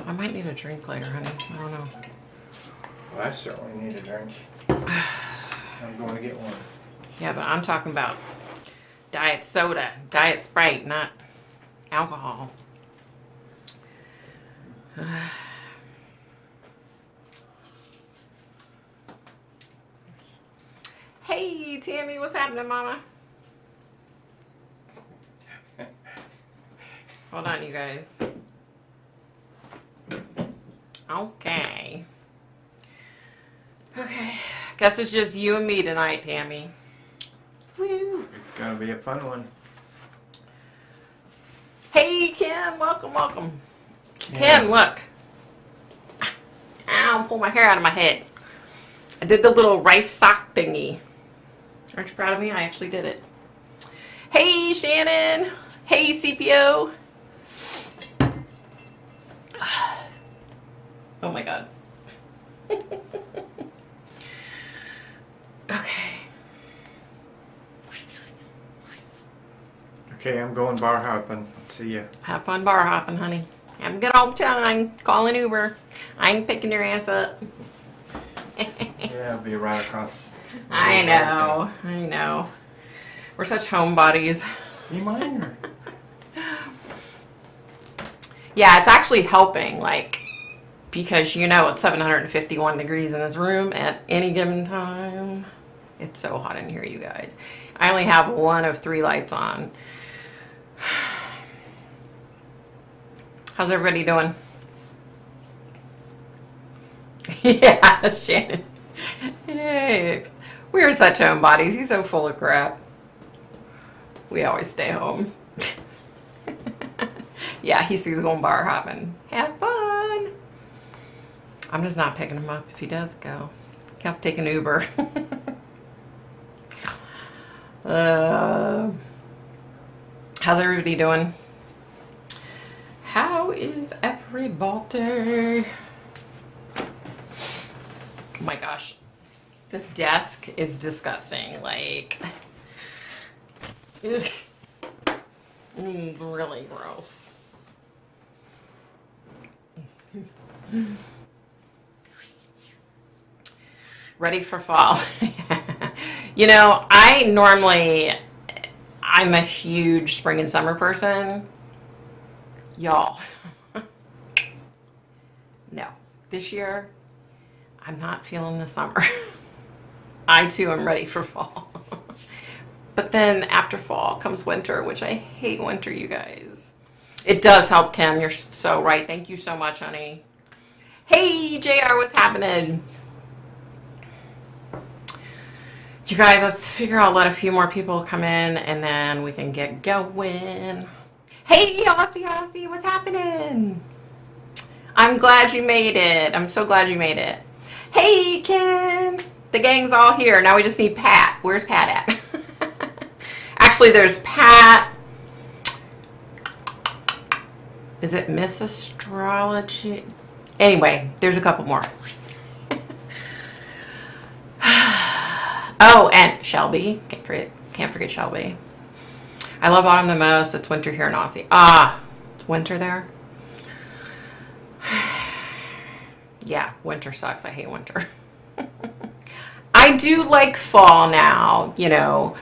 I might need a drink later, honey. I don't know. Well, I certainly need a drink. I'm going to get one. Yeah, but I'm talking about diet soda, diet Sprite, not alcohol. Hey, Tammy, what's happening, Mama? Hold on, you guys. Okay. Okay. Guess it's just you and me tonight, Tammy. Woo. It's going to be a fun one. Hey, Kim. Welcome, welcome. Kim, look. Ow, pull my hair out of my head. I did the little rice sock thingy. Aren't you proud of me? I actually did it. Hey, Shannon. Hey, CPO. Oh, my God. Okay. Okay, I'm going bar hopping. See ya. Have fun bar hopping, honey. Have a good old time. Call an Uber. I ain't picking your ass up. Yeah, I'll be right across. I know. I know. We're such homebodies. You mind her? Yeah, it's actually helping, like, because you know it's 751 degrees in this room at any given time. It's so hot in here, you guys. I only have one of 3 lights on. How's everybody doing? Yeah, Shannon. Hey, we're such homebodies. He's so full of crap. We always stay home. Yeah, he's going bar hopping. Have fun. I'm just not picking him up if he does go. He'll have to take an Uber. How's everybody doing? How is everybody? Oh my gosh. This desk is disgusting. Like, ugh. Really gross. Ready for fall. You know, I'm a huge spring and summer person. Y'all. No. This year, I'm not feeling the summer. I too am ready for fall. But then after fall comes winter, which I hate winter, you guys. It does help, Kim. You're so right. Thank you so much, honey. Hey, JR, what's happening? You guys, let's figure out, let a few more people come in, and then we can get going. Hey, Aussie, what's happening? I'm glad you made it. I'm so glad you made it. Hey, Kim. The gang's all here. Now we just need Pat. Where's Pat at? Actually, there's Pat. Is it Miss Astrology? Anyway, there's a couple more. Oh, and Shelby. Can't forget Shelby. I love autumn the most. It's winter here in Aussie. Ah, it's winter there? Yeah, winter sucks. I hate winter. I do like fall now, you know.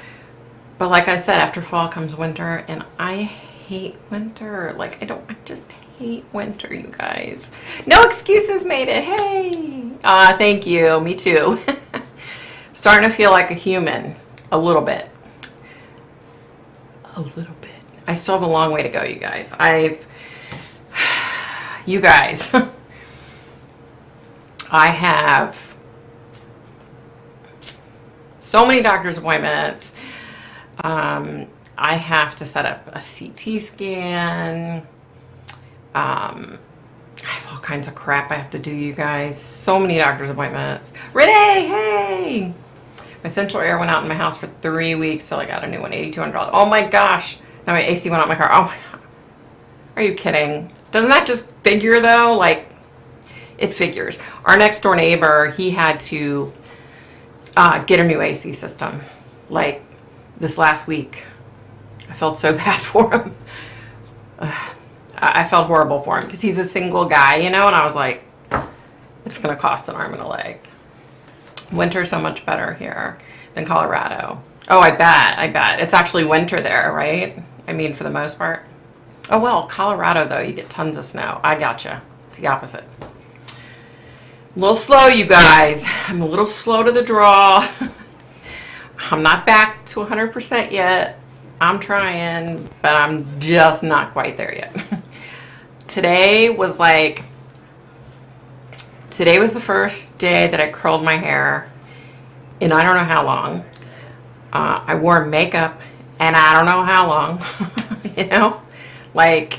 But like I said, after fall comes winter, and I hate winter. Like, I just hate winter, you guys. No excuses made it. Hey. Thank you. Me too. Starting to feel like a human. A little bit. A little bit. I still have a long way to go, you guys. You guys. I have so many doctor's appointments. I have to set up a CT scan. I have all kinds of crap I have to do, you guys. So many doctor's appointments. Renee, hey! My central air went out in my house for 3 weeks till I got a new one, $8,200. Oh my gosh! Now my AC went out in my car. Oh my God. Are you kidding? Doesn't that just figure though? Like, it figures. Our next door neighbor, he had to get a new AC system. Like, this last week. I felt so bad for him. I felt horrible for him because he's a single guy, you know, and I was like, it's going to cost an arm and a leg. Winter's so much better here than Colorado. Oh, I bet. It's actually winter there, right? I mean, for the most part. Oh, well, Colorado, though, you get tons of snow. I gotcha. It's the opposite. A little slow, you guys. I'm a little slow to the draw. I'm not back to 100% yet. I'm trying, but I'm just not quite there yet. Today was the first day that I curled my hair in I don't know how long. I wore makeup and I don't know how long, you know? Like,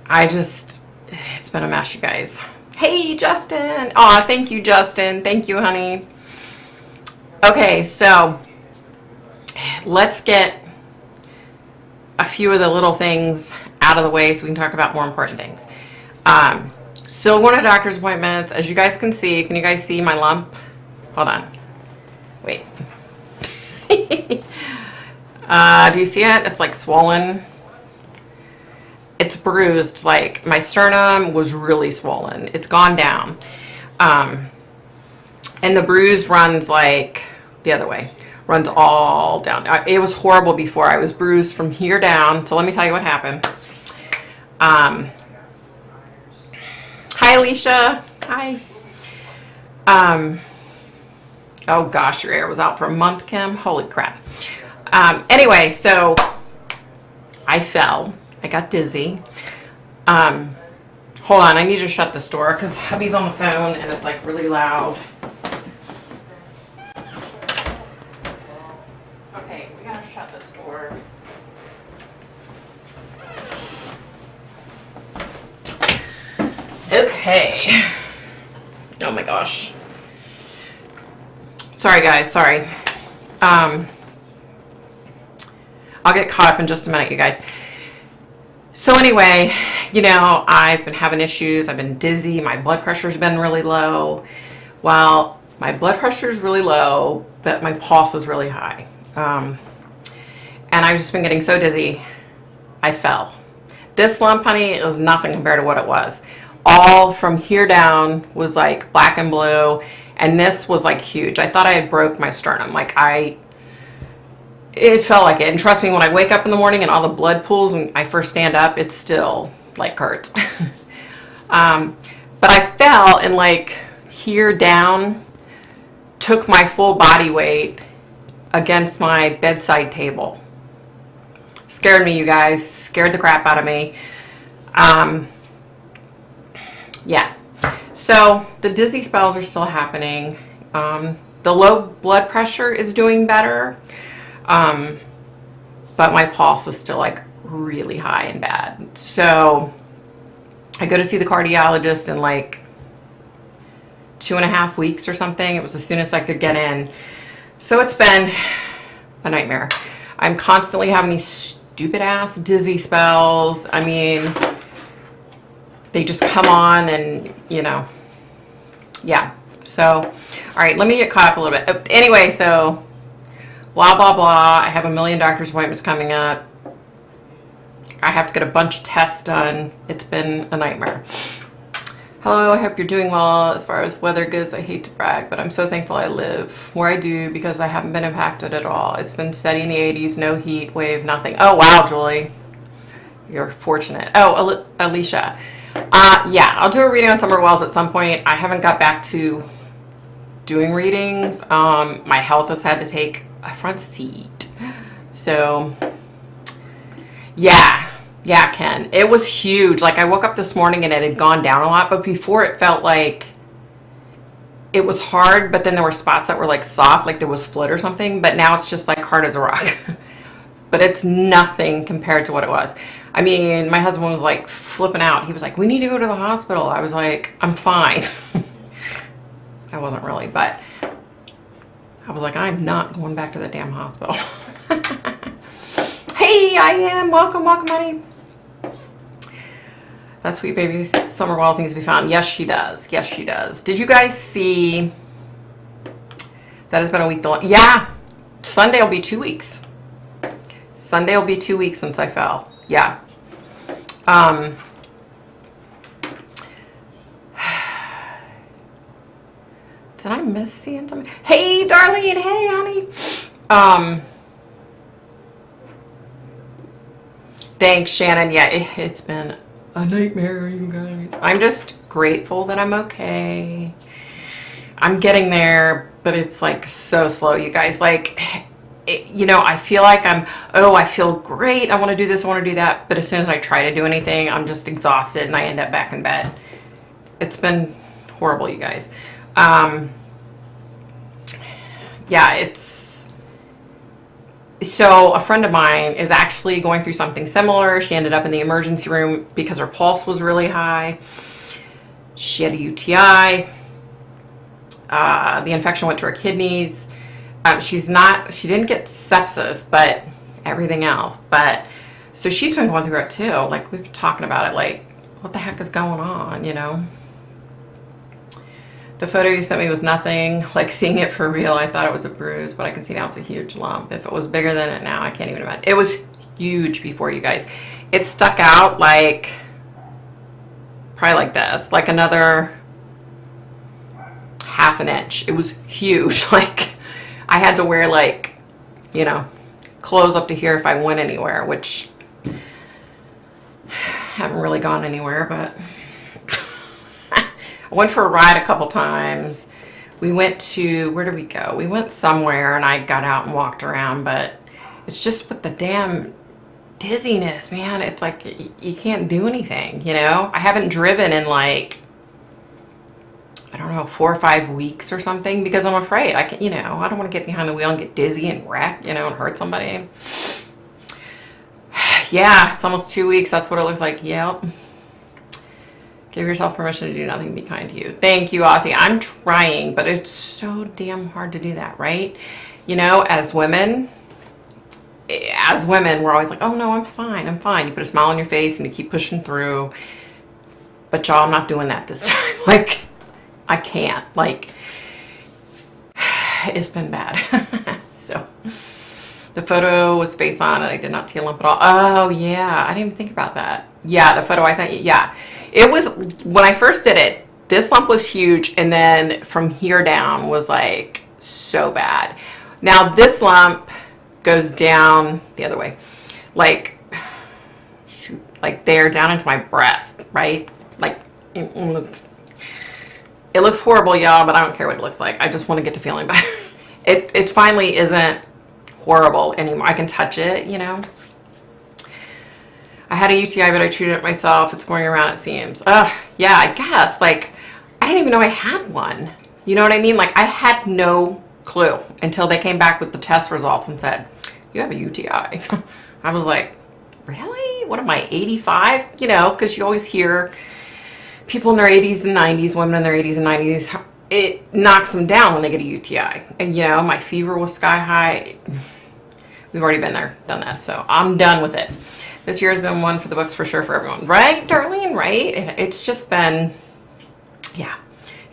it's been a mess, you guys. Hey, Justin. Aw, thank you, Justin. Thank you, honey. Okay, so let's get a few of the little things out of the way so we can talk about more important things. Still going to doctor's appointments. As you guys can see, can you guys see my lump? Hold on. Wait. Do you see it? It's like swollen. It's bruised. Like my sternum was really swollen. It's gone down. And the bruise runs like the other way. Runs all down. It was horrible before. I was bruised from here down. So let me tell you what happened. Hi, Alicia. Hi. Oh gosh, your hair was out for a month, Kim. Holy crap. Anyway, so I fell. I got dizzy. Hold on, I need to shut this door because hubby's on the phone and it's like really loud. Okay, we gotta shut this door. Okay. Oh my gosh. Sorry guys, sorry. I'll get caught up in just a minute, you guys. So anyway, you know, I've been having issues. I've been dizzy. My blood pressure's been really low. Well, my blood pressure is really low, but my pulse is really high. And I've just been getting so dizzy, I fell. This lump, honey, is nothing compared to what it was. All from here down was like black and blue, and this was like huge. I thought I had broke my sternum. It felt like it. And trust me, when I wake up in the morning and all the blood pools when I first stand up, it still like hurts. But I fell and like here down, took my full body weight against my bedside table. Scared me, you guys. Scared the crap out of me. Yeah. So the dizzy spells are still happening. The low blood pressure is doing better. But my pulse is still like really high and bad. So I go to see the cardiologist in like 2.5 weeks or something. It was as soon as I could get in. So it's been a nightmare. I'm constantly having these stupid ass dizzy spells. I mean, they just come on and, you know, yeah. So, all right, let me get caught up a little bit. Anyway, so blah, blah, blah. I have a million doctor's appointments coming up. I have to get a bunch of tests done. It's been a nightmare. Hello, I hope you're doing well. As far as weather goes, I hate to brag, but I'm so thankful I live where I do because I haven't been impacted at all. It's been steady in the 80s, no heat wave, nothing. Oh, wow, Julie. You're fortunate. Oh, Alicia. Yeah, I'll do a reading on Summer Wells at some point. I haven't got back to doing readings. My health has had to take a front seat. So, yeah, Ken. It was huge. Like, I woke up this morning and it had gone down a lot, but before it felt like it was hard, but then there were spots that were like soft, like there was fluid or something, but now it's just like hard as a rock. But it's nothing compared to what it was. I mean, my husband was like flipping out. He was like, we need to go to the hospital. I was like, I'm fine. I wasn't really, but I was like, I'm not going back to the damn hospital. Hey, I am. Welcome, honey. That sweet baby Summer Wells needs to be found. Yes, she does. Yes, she does. Did you guys see that has been a week? Yeah. Sunday will be 2 weeks. Sunday will be 2 weeks since I fell. Yeah. Did I miss seeing something? Hey, Darlene. Hey, honey. Thanks, Shannon. Yeah, it's been a nightmare, you guys. I'm just grateful that I'm okay. I'm getting there, but it's like so slow, you guys. Like, I feel like I feel great. I want to do this, I want to do that. But as soon as I try to do anything, I'm just exhausted and I end up back in bed. It's been horrible, you guys. Yeah, so a friend of mine is actually going through something similar. She ended up in the emergency room because her pulse was really high. She had a UTI. The infection went to her kidneys. She didn't get sepsis, but everything else. But so she's been going through it too. Like, we've been talking about it, like, what the heck is going on, The photo you sent me was nothing. Like, seeing it for real, I thought it was a bruise, but I can see now it's a huge lump. If it was bigger than it now, I can't even imagine. It was huge before, you guys. It stuck out like, probably like this, like another half an inch. It was huge. Like, I had to wear, like, clothes up to here if I went anywhere, which haven't really gone anywhere, but I went for a ride a couple times. We went to, where did we go? We went somewhere and I got out and walked around, but it's just with the damn dizziness, man. It's like you can't do anything, I haven't driven in like, I don't know, 4 or 5 weeks or something because I'm afraid. I don't want to get behind the wheel and get dizzy and wreck, and hurt somebody. Yeah, it's almost 2 weeks. That's what it looks like. Yep. Give yourself permission to do nothing. Be kind to you. Thank you, Aussie. I'm trying, but it's so damn hard to do that, right? As women, we're always like, oh no, I'm fine. I'm fine. You put a smile on your face and you keep pushing through. But y'all, I'm not doing that this time. Like, I can't. Like, it's been bad. So, the photo was face on and I did not see a lump at all. Oh, yeah. I didn't even think about that. Yeah, the photo I sent you. Yeah. It was, when I first did it, this lump was huge, and then from here down was like so bad. Now this lump goes down the other way, like there, down into my breast, right? Like, it looks horrible, y'all, but I don't care what it looks like. I just want to get to feeling better. It finally isn't horrible anymore. I can touch it, I had a UTI, but I treated it myself. It's going around, it seems. Yeah, I guess. Like, I didn't even know I had one. You know what I mean? Like, I had no clue until they came back with the test results and said, you have a UTI. I was like, really? What am I, 85? Because you always hear people in their 80s and 90s, women in their 80s and 90s, it knocks them down when they get a UTI. And, my fever was sky high. We've already been there, done that. So I'm done with it. This year has been one for the books for sure for everyone. Right, Darlene? Right? It's just been, yeah.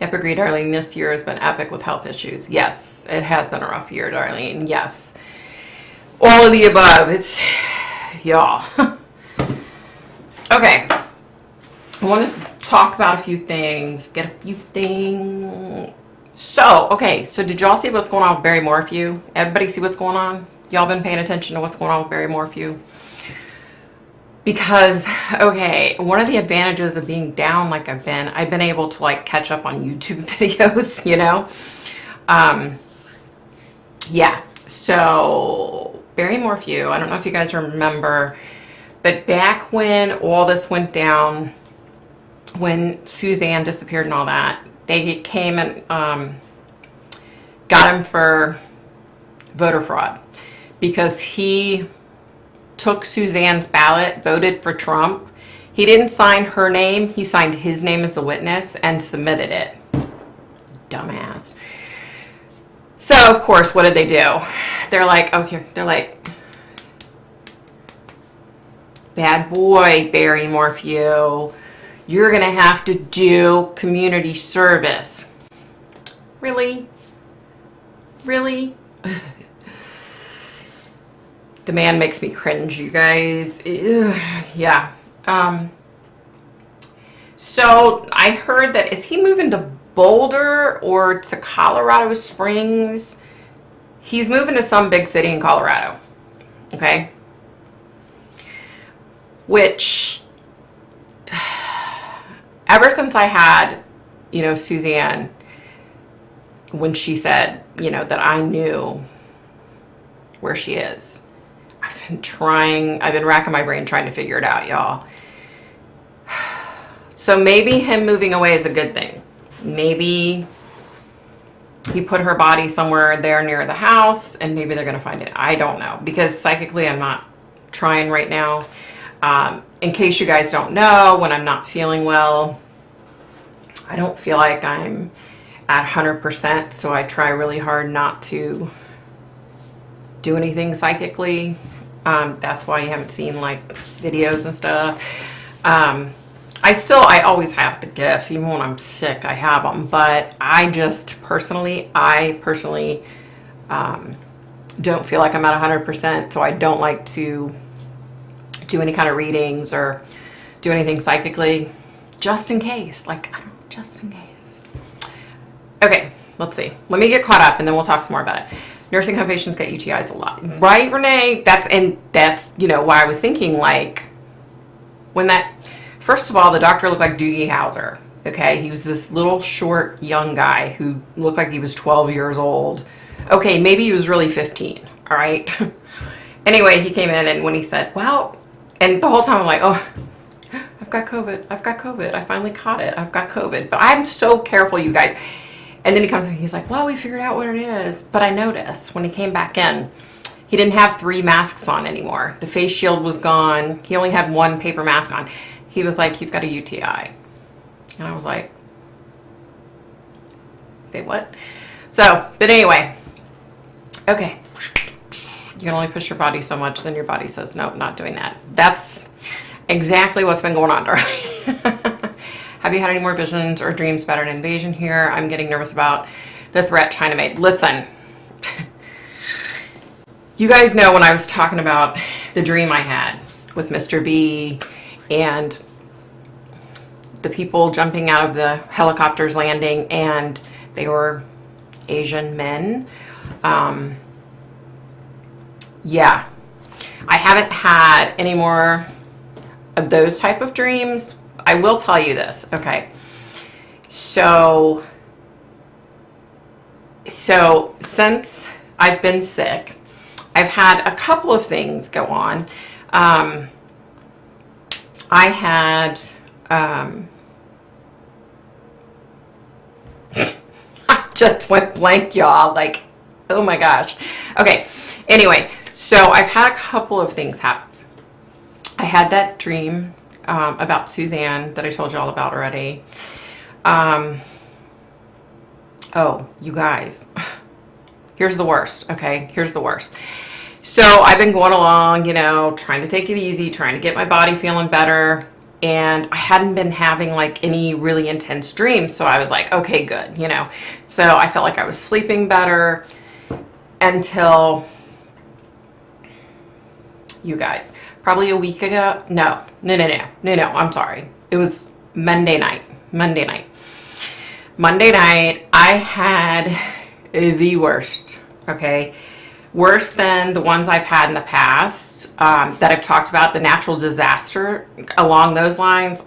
Yep, agree, Darlene. This year has been epic with health issues. Yes, it has been a rough year, Darlene. Yes. All of the above. It's, y'all. Okay. I wanted to talk about a few things. Get a few things. So, okay. So did y'all see what's going on with Barry Morphew? Everybody see what's going on? Y'all been paying attention to what's going on with Barry Morphew? Because, okay, one of the advantages of being down like I've been able to like catch up on YouTube videos, Yeah, so Barry Morphew, I don't know if you guys remember, but back when all this went down, when Suzanne disappeared and all that, they came and got him for voter fraud because he took Suzanne's ballot, voted for Trump. He didn't sign her name. He signed his name as the witness and submitted it. Dumbass. So, of course, what did they do? They're like, bad boy, Barry Morphew. You're going to have to do community service. Really? Really? The man makes me cringe, you guys. Ugh, yeah. So I heard that, is he moving to Boulder or to Colorado Springs? He's moving to some big city in Colorado. Okay. Which, ever since I had, Suzanne, when she said, that I knew where she is, I've been racking my brain trying to figure it out, y'all. So maybe him moving away is a good thing. Maybe he put her body somewhere there near the house, and maybe they're going to find it. I don't know, because psychically I'm not trying right now. In case you guys don't know, when I'm not feeling well, I don't feel like I'm at 100%, so I try really hard not to do anything psychically. That's why you haven't seen like videos and stuff. I always have the gifts, even when I'm sick, I have them. But I personally don't feel like I'm at 100%, so I don't like to do any kind of readings or do anything psychically, just in case. Just in case. Okay, let's see. Let me get caught up, and then we'll talk some more about it. Nursing home patients get UTIs a lot, right, Renee? That's why I was thinking, like, when that. First of all, the doctor looked like Doogie Howser, okay? He was this little, short, young guy who looked like he was 12 years old. Okay, maybe he was really 15, all right? Anyway, he came in, and when he said, well, and the whole time I'm like, oh, I've got COVID. I finally caught it. I've got COVID. But I'm so careful, you guys. And then he comes in, he's like, well, we figured out what it is. But I noticed when he came back in, he didn't have 3 masks on anymore. The face shield was gone. He only had 1 paper mask on. He was like, you've got a UTI. And I was like, say what? So, but anyway, okay. You can only push your body so much, then your body says, nope, not doing that. That's exactly what's been going on, darling. Have you had any more visions or dreams about an invasion here? I'm getting nervous about the threat China made. Listen, you guys know when I was talking about the dream I had with Mr. B and the people jumping out of the helicopters landing, and they were Asian men. Yeah, I haven't had any more of those type of dreams. I will tell you this, okay? So since I've been sick, I've had a couple of things go on. I had, I just went blank, y'all. Like, oh my gosh. Okay, anyway, so I've had a couple of things happen. I had that dream about Suzanne that I told you all about already. Oh, you guys, here's the worst, okay? Here's the worst. So I've been going along, trying to take it easy, trying to get my body feeling better, and I hadn't been having like any really intense dreams, so I was like, okay, good, So I felt like I was sleeping better until, you guys, probably a week ago. No, I'm sorry. It was Monday night. Monday night, I had the worst, okay? Worse than the ones I've had in the past that I've talked about, the natural disaster along those lines.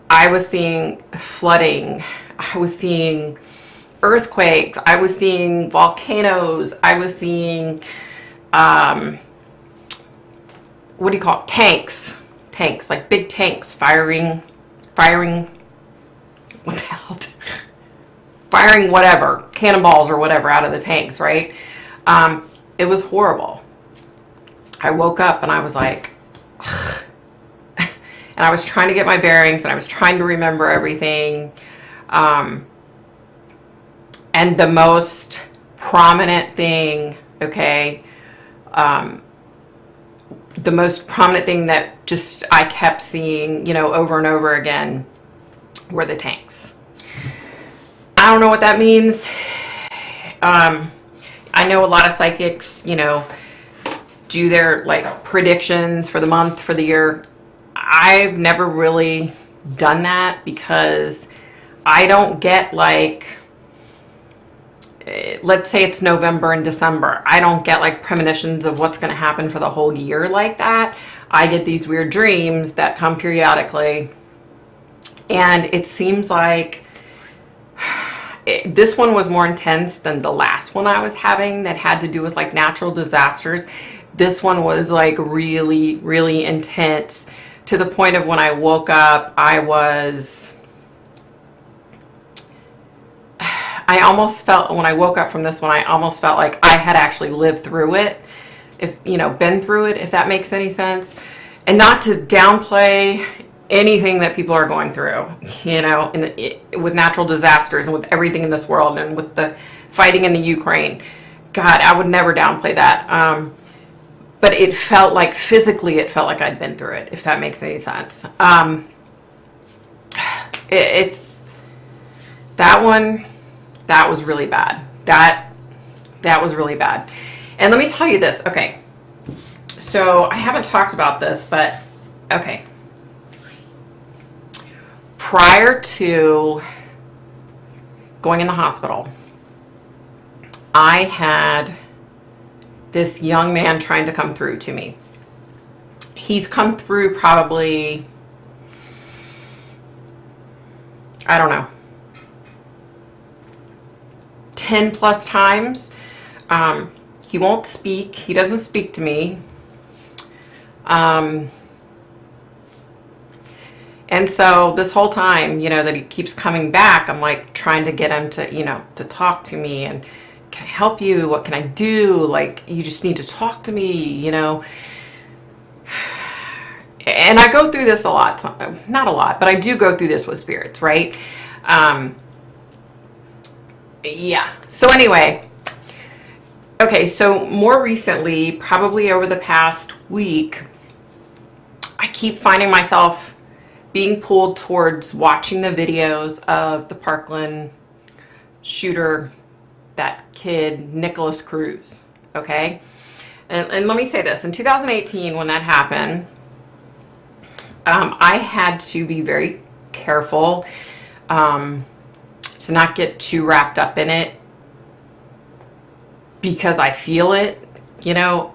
I was seeing flooding. I was seeing earthquakes. I was seeing volcanoes. I was seeing, what do you call it? Tanks, like big tanks firing, what the hell? Firing whatever, cannonballs or whatever out of the tanks, right? It was horrible. I woke up and I was like, ugh. And I was trying to get my bearings and I was trying to remember everything. And the most prominent thing, okay, the most prominent thing that just I kept seeing, over and over again were the tanks. I don't know what that means. I know a lot of psychics, do their like predictions for the month, for the year. I've never really done that because I don't get like, let's say it's November and December. I don't get like premonitions of what's going to happen for the whole year like that. I get these weird dreams that come periodically. And it seems like this one was more intense than the last one I was having that had to do with like natural disasters. This one was like really, really intense to the point of when I woke up, I almost felt, when I woke up from this one, I almost felt like I had actually lived through it, been through it, if that makes any sense. And not to downplay anything that people are going through, with natural disasters and with everything in this world and with the fighting in the Ukraine. God, I would never downplay that. But it felt like, physically, it felt like I'd been through it, if that makes any sense. That one, that was really bad. That was really bad. And let me tell you this. Okay. So I haven't talked about this, but okay. Prior to going in the hospital, I had this young man trying to come through to me. He's come through probably, I don't know, 10 plus times. He won't speak. He doesn't speak to me. And so this whole time, that he keeps coming back, I'm like trying to get him to, to talk to me and, can I help you? What can I do? Like, you just need to talk to me, And I go through this a lot, not a lot, but I do go through this with spirits, right? Yeah. So anyway, okay. So more recently, probably over the past week, I keep finding myself being pulled towards watching the videos of the Parkland shooter, that kid, Nicholas Cruz, okay? And let me say this. In 2018, when that happened, I had to be very careful to not get too wrapped up in it because I feel it, the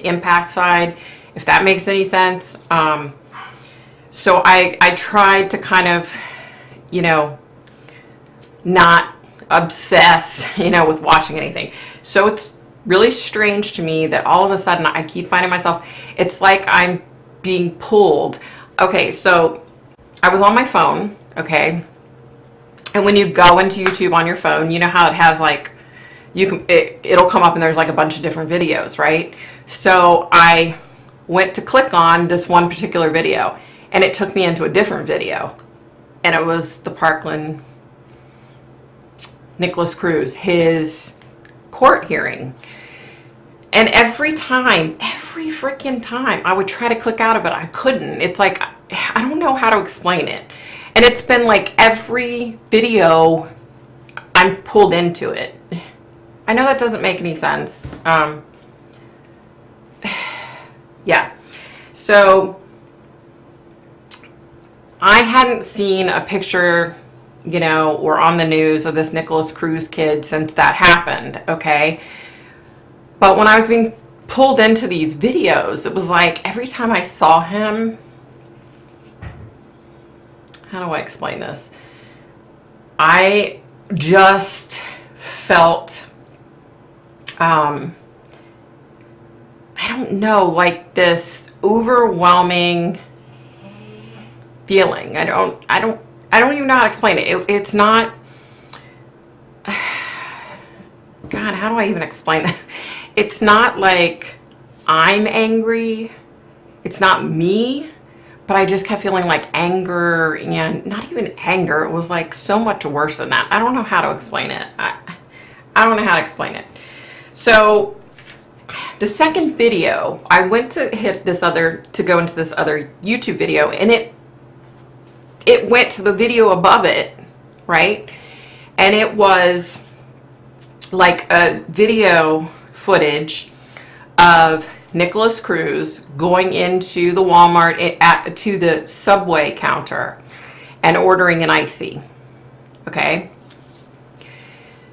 impact side, if that makes any sense. So I tried to kind of, not obsess, with watching anything. So it's really strange to me that all of a sudden I keep finding myself, it's like I'm being pulled. Okay, so I was on my phone, okay? And when you go into YouTube on your phone, you know how it has like, it'll come up and there's like a bunch of different videos, right? So I went to click on this one particular video and it took me into a different video. And it was the Parkland Nicholas Cruz, his court hearing. And every freaking time I would try to click out of it, I couldn't. It's like, I don't know how to explain it. And it's been like every video I'm pulled into it. I know that doesn't make any sense. Yeah. So I hadn't seen a picture, or on the news of this Nicholas Cruz kid since that happened, okay? But when I was being pulled into these videos, it was like every time I saw him, how do I explain this? I just felt, I don't know, like this overwhelming feeling. I don't even know how to explain it. It's not, God, how do I even explain it? It's not like I'm angry. It's not me, but I just kept feeling like anger, and not even anger. It was like so much worse than that. I don't know how to explain it. I don't know how to explain it. So the second video, I went to go into this other YouTube video, and it went to the video above it, right? And it was like a video footage of Nicholas Cruz going into the Walmart to the Subway counter and ordering an icy. Okay?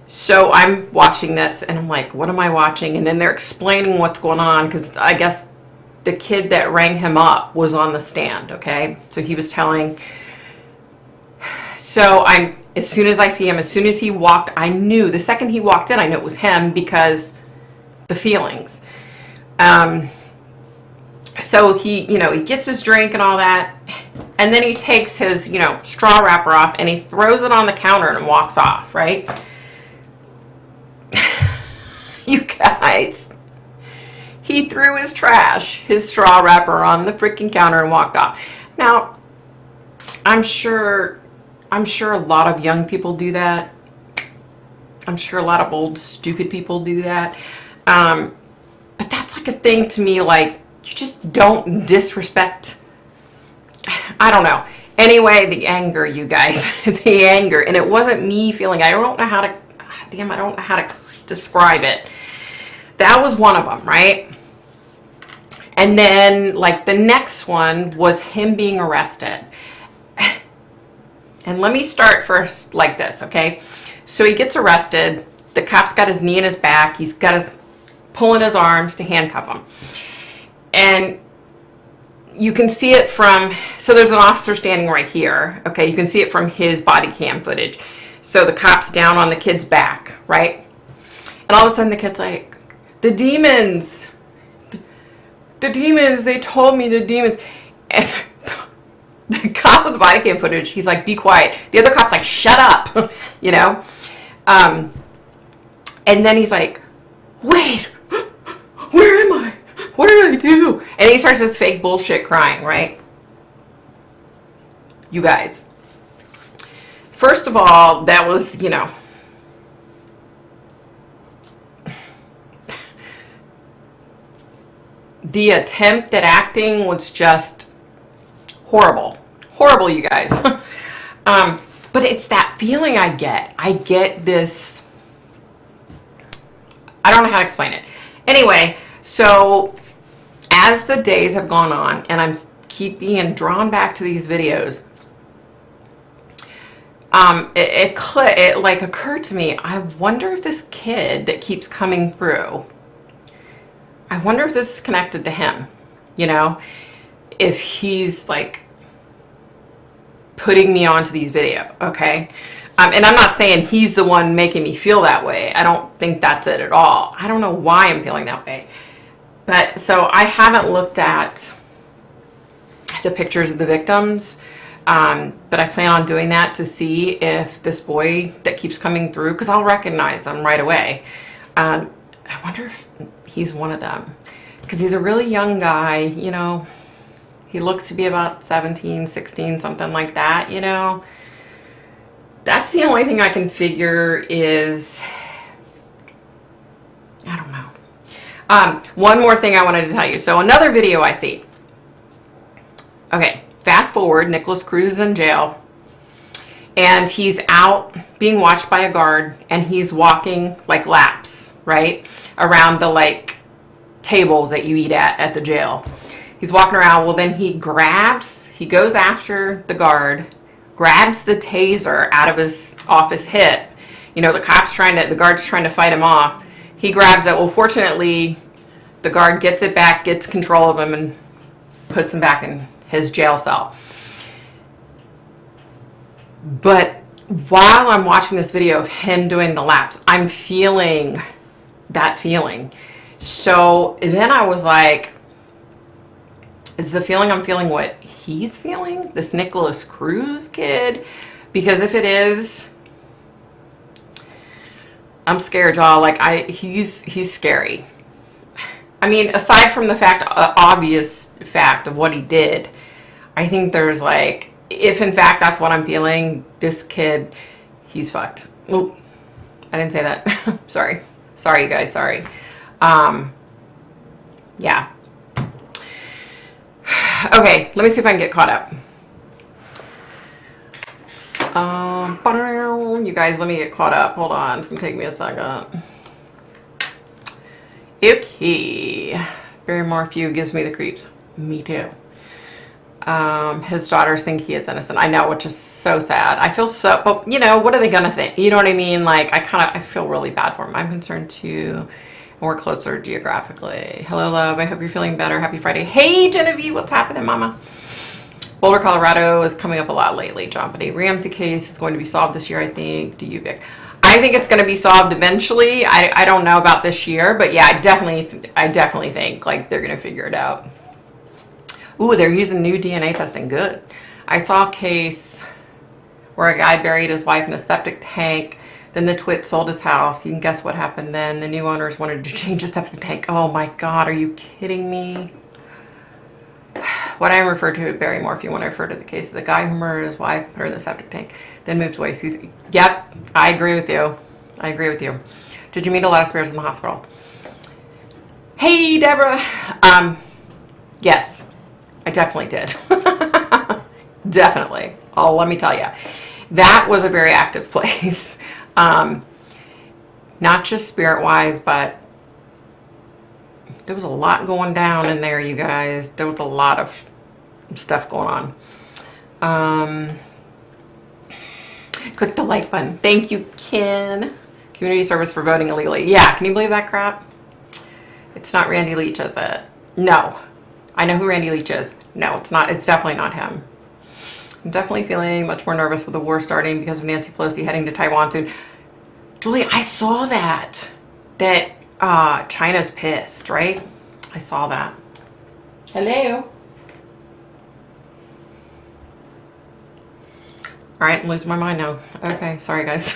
So I'm watching this and I'm like, what am I watching? And then they're explaining what's going on because I guess the kid that rang him up was on the stand. Okay? So he was telling. So as soon as I see him, as soon as he walked, I knew, the second he walked in, I knew it was him because the feelings. So he gets his drink and all that, and then he takes his, straw wrapper off and he throws it on the counter and walks off, right? You guys, he threw his straw wrapper on the freaking counter and walked off. Now, I'm sure a lot of young people do that. I'm sure a lot of old, stupid people do that. But that's like a thing to me, like, you just don't disrespect. I don't know. Anyway, the anger, you guys. The anger. And it wasn't me feeling, I don't know how to describe it. That was one of them, right? And then, like, the next one was him being arrested. And let me start first like this, okay? So he gets arrested. The cop's got his knee in his back. He's got pulling his arms to handcuff him. And you can see it from, so there's an officer standing right here, okay? You can see it from his body cam footage. So the cop's down on the kid's back, right? And all of a sudden the kid's like, the demons, they told me the demons. And the cop with the body cam footage, he's like, be quiet. The other cop's like, shut up, And then he's like, wait, where am I? What did I do? And he starts this fake bullshit crying, right? You guys. First of all, that was, the attempt at acting was just horrible. Horrible, you guys. But it's that feeling I get. I get this, I don't know how to explain it. Anyway, so as the days have gone on and I'm keep being drawn back to these videos, it like occurred to me, I wonder if this kid that keeps coming through, I wonder if this is connected to him, if he's like putting me onto these videos, okay? And I'm not saying he's the one making me feel that way. I don't think that's it at all. I don't know why I'm feeling that way. But so I haven't looked at the pictures of the victims, but I plan on doing that to see if this boy that keeps coming through, because I'll recognize him right away. I wonder if he's one of them, because he's a really young guy, He looks to be about 17, 16, something like that, That's the only thing I can figure is, I don't know. One more thing I wanted to tell you. So another video I see. Okay, fast forward, Nicholas Cruz is in jail. And he's out being watched by a guard. And he's walking like laps, right? Around the like tables that you eat at the jail. He's walking around. Well, then he goes after the guard, grabs the taser off his hip. The guard's trying to fight him off. He grabs it. Well, fortunately, the guard gets it back, gets control of him, and puts him back in his jail cell. But while I'm watching this video of him doing the laps, I'm feeling that feeling. So then I was like, is the feeling I'm feeling what he's feeling? This Nicholas Cruz kid? Because if it is, I'm scared, y'all. Like, he's scary. I mean, aside from the obvious fact of what he did, I think there's like, if in fact that's what I'm feeling, this kid, he's fucked. Oop, I didn't say that. Sorry, you guys. Sorry. Yeah. Okay, let me see if I can get caught up. You guys, let me get caught up. Hold on, it's gonna take me a second. Okay, Morphew gives me the creeps. Me too. His daughters think he is innocent. I know, which is so sad. I feel so, but you know, what are they gonna think? You know what I mean? Like, I feel really bad for him. I'm concerned too. We're closer geographically. Hello, love. I hope you're feeling better. Happy Friday. Hey, Genevieve, what's happening, mama? Boulder, Colorado is coming up a lot lately. John Bonet Ramsey case is going to be solved this year, I think. Do you, Vic? I think it's going to be solved eventually. I don't know about this year, but yeah, I definitely think like they're going to figure it out. Ooh, they're using new DNA testing. Good. I saw a case where a guy buried his wife in a septic tank. Then the twit sold his house. You can guess what happened then. The new owners wanted to change the septic tank. Oh my God, are you kidding me? What I refer to at Barrymore, if you want to refer to the case of the guy who murdered his wife, put her in the septic tank, then moved away. Yep, I agree with you. I agree with you. Did you meet a lot of spirits in the hospital? Hey, Deborah. Yes, I definitely did. Definitely. Oh, let me tell you. That was a very active place. Not just spirit-wise, but there was a lot going down in there, you guys. There was a lot of stuff going on. Click the like button. Thank you, Ken. Community service for voting illegally. Yeah, can you believe that crap? It's not Randy Leach, is it? No. I know who Randy Leach is. No, it's not. It's definitely not him. I'm definitely feeling much more nervous with the war starting because of Nancy Pelosi heading to Taiwan soon. Julie, I saw that. China's pissed, right? I saw that. Hello. All right, I'm losing my mind now. Okay, sorry guys.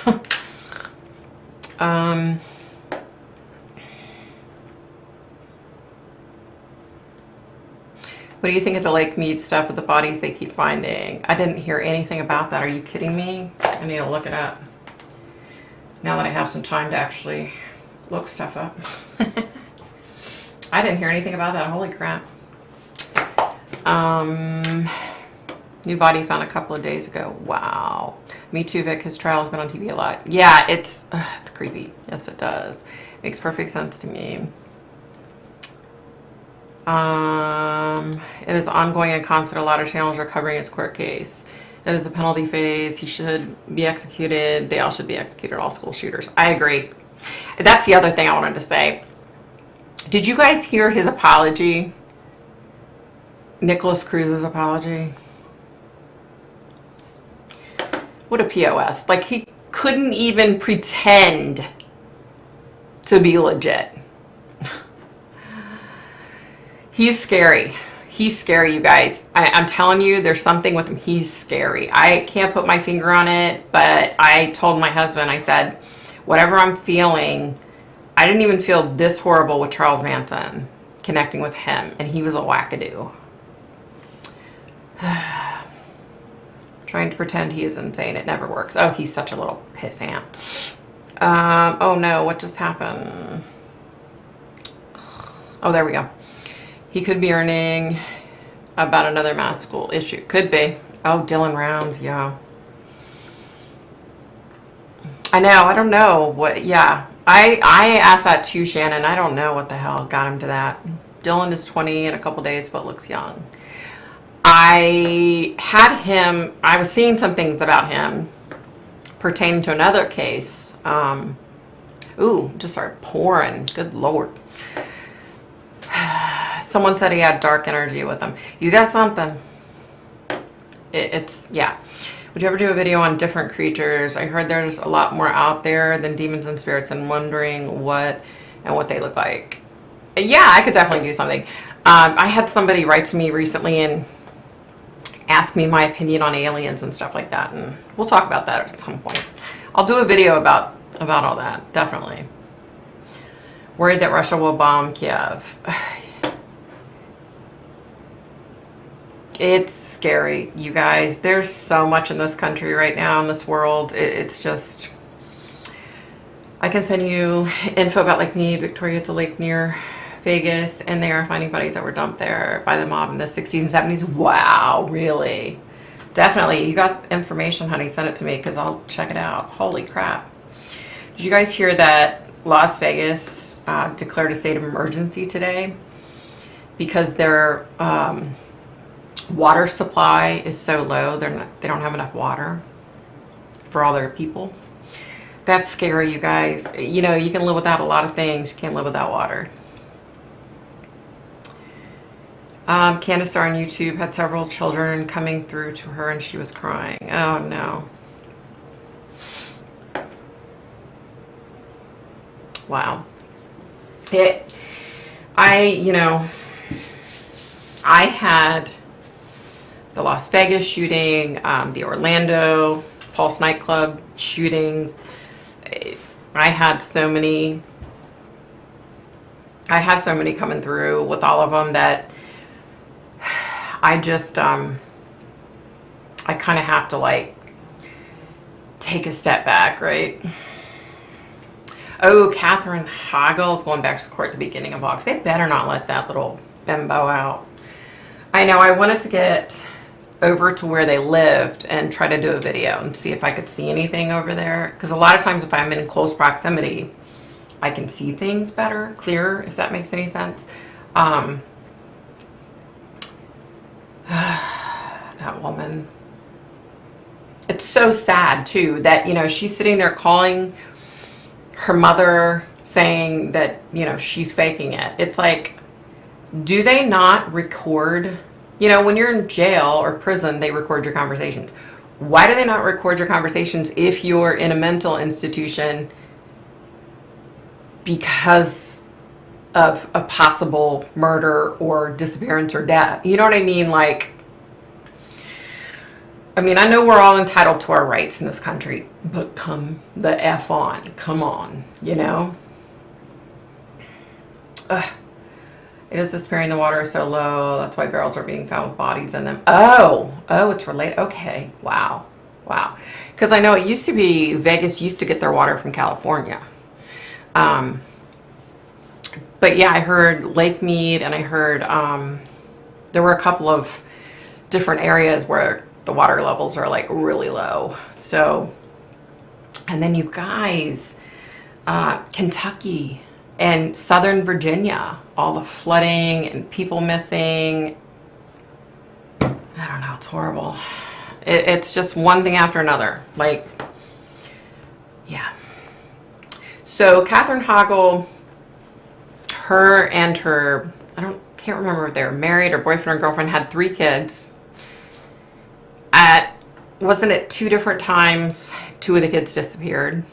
What do you think of the Lake Mead stuff with the bodies they keep finding? I didn't hear anything about that. Are you kidding me? I need to look it up. Now that I have some time to actually look stuff up. I didn't hear anything about that. Holy crap. New body found a couple of days ago. Wow. Me too, Vic. His trial has been on TV a lot. Yeah, it's creepy. Yes, it does. Makes perfect sense to me. It is ongoing and constant. A lot of channels are covering his court case. It is a penalty phase. He should be executed. They all should be executed, all school shooters. I agree. That's the other thing I wanted to say. Did you guys hear his apology? Nicholas Cruz's apology? What a POS. Like, he couldn't even pretend to be legit. He's scary. He's scary, you guys. I'm telling you, there's something with him. He's scary. I can't put my finger on it, but I told my husband, I said, whatever I'm feeling, I didn't even feel this horrible with Charles Manson, connecting with him, and he was a wackadoo. Trying to pretend he is insane. It never works. Oh, he's such a little pissant. Oh no, what just happened? Oh, there we go. He could be earning about another mass school issue. Could be. Oh, Dylan Rounds, yeah. I know, I don't know what, yeah. I asked that too, Shannon. I don't know what the hell got him to that. Dylan is 20 in a couple days, but looks young. I had him, I was seeing some things about him pertaining to another case. Ooh, just started pouring. Good Lord. Someone said he had dark energy with him. You got something. It's, yeah. Would you ever do a video on different creatures? I heard there's a lot more out there than demons and spirits, and wondering what they look like. Yeah, I could definitely do something. I had somebody write to me recently and ask me my opinion on aliens and stuff like that, and we'll talk about that at some point. I'll do a video about all that, definitely. Worried that Russia will bomb Kiev. It's scary, you guys. There's so much in this country right now, in this world. It's just... I can send you info about Lake Mead. Victoria, it's a lake near Vegas, and they are finding bodies that were dumped there by the mob in the 60s and 70s. Wow, really? Definitely. You got information, honey. Send it to me because I'll check it out. Holy crap. Did you guys hear that Las Vegas declared a state of emergency today? because their water supply is so low. They don't have enough water for all their people. That's scary, you guys. You know, you can live without a lot of things. You can't live without water. Candace on YouTube had several children coming through to her and she was crying. Oh no. Wow. I had the Las Vegas shooting, the Orlando Pulse nightclub shootings. I had so many coming through with all of them that I just, I kind of have to like take a step back, right? Oh, Catherine Hagel's going back to court at the beginning of August. They better not let that little bimbo out. I know, I wanted to get over to where they lived and try to do a video and see if I could see anything over there. Because a lot of times if I'm in close proximity, I can see things better, clearer, if that makes any sense. That woman. It's so sad too that, you know, she's sitting there calling her mother saying that, you know, she's faking it. It's like, do they not record? You know, when you're in jail or prison, they record your conversations. Why do they not record your conversations if you're in a mental institution because of a possible murder or disappearance or death? You know what I mean? Like, I mean, I know we're all entitled to our rights in this country, but come the F on. Come on, you know? Ugh. It is disappearing. The water is so low. That's why barrels are being found with bodies in them. Oh, it's related. Okay. Wow. Because I know it used to be, Vegas used to get their water from California. But yeah, I heard Lake Mead and I heard there were a couple of different areas where the water levels are like really low. So, and then you guys, Kentucky and Southern Virginia, all the flooding and people missing. I don't know, it's horrible. It's just one thing after another. Like, yeah. So Catherine Hagel, her and her, can't remember if they were married or boyfriend or girlfriend, had 3 kids. Wasn't it 2 different times, 2 of the kids disappeared.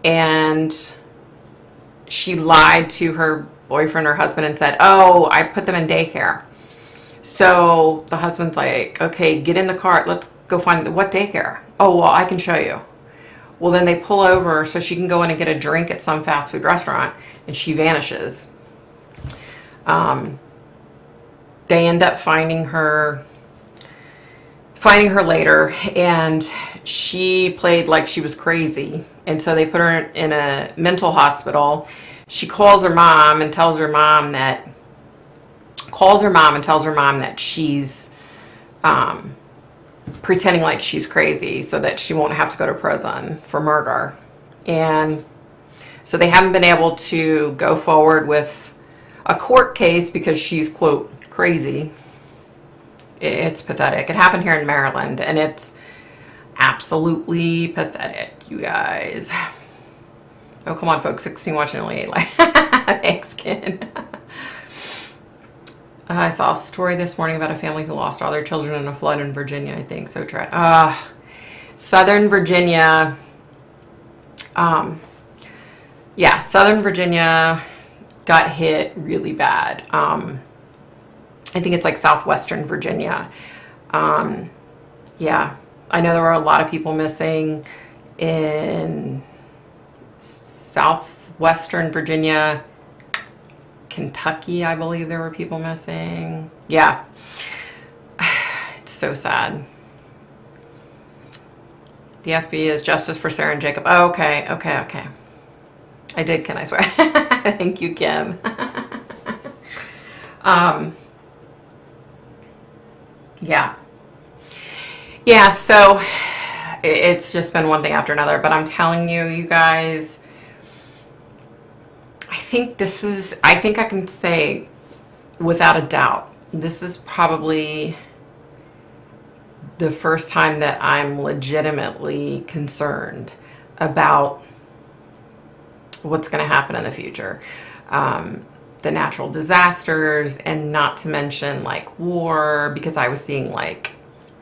And she lied to her boyfriend or husband and said, oh, I put them in daycare. So the husband's like, okay, get in the car. Let's go find what daycare. Oh, well, I can show you. Well, then they pull over so she can go in and get a drink at some fast food restaurant, and she vanishes. They end up finding her later, and she played like she was crazy. And so they put her in a mental hospital. She calls her mom and tells her mom that she's pretending like she's crazy so that she won't have to go to prison for murder. And so they haven't been able to go forward with a court case because she's, quote, crazy. It's pathetic. It happened here in Maryland, and it's absolutely pathetic, you guys. Oh, come on, folks. 16 watching, only 8 like. Thanks, Ken. I saw a story this morning about a family who lost all their children in a flood in Virginia, I think. So tragic. Southern Virginia. Yeah, Southern Virginia got hit really bad. I think it's like southwestern Virginia. Yeah, I know there were a lot of people missing in southwestern Virginia. Kentucky, I believe there were people missing. Yeah, it's so sad. The FBI is justice for Sarah and Jacob. Oh, okay. I did, Ken, I swear. Thank you, Kim. Yeah, so it's just been one thing after another, but I'm telling you, you guys, I think I can say without a doubt, this is probably the first time that I'm legitimately concerned about what's going to happen in the future. The natural disasters, and not to mention like war, because I was seeing like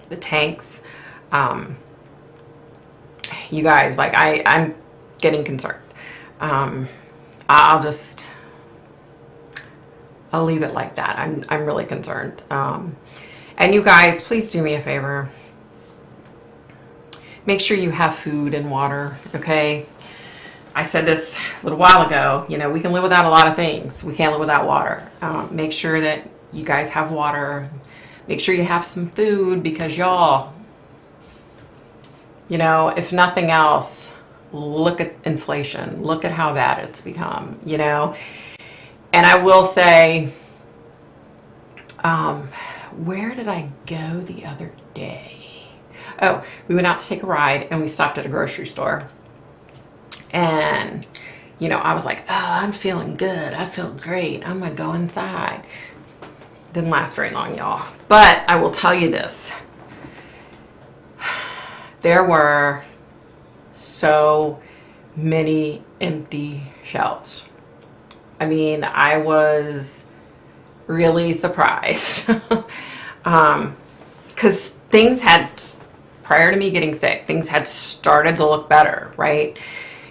the tanks. You guys, like I'm getting concerned. I'll leave it like that. I'm really concerned. And you guys, please do me a favor. Make sure you have food and water, okay? I said this a little while ago, you know, we can live without a lot of things. We can't live without water. Make sure that you guys have water. Make sure you have some food, because y'all, you know, if nothing else, look at inflation. Look at how bad it's become, you know? And I will say, where did I go the other day? Oh, we went out to take a ride and we stopped at a grocery store. And, you know, I was like, oh, I'm feeling good. I feel great. I'm going to go inside. Didn't last very long, y'all. But I will tell you this. There were so many empty shelves. I mean, I was really surprised. Because things had, prior to me getting sick, things had started to look better, right?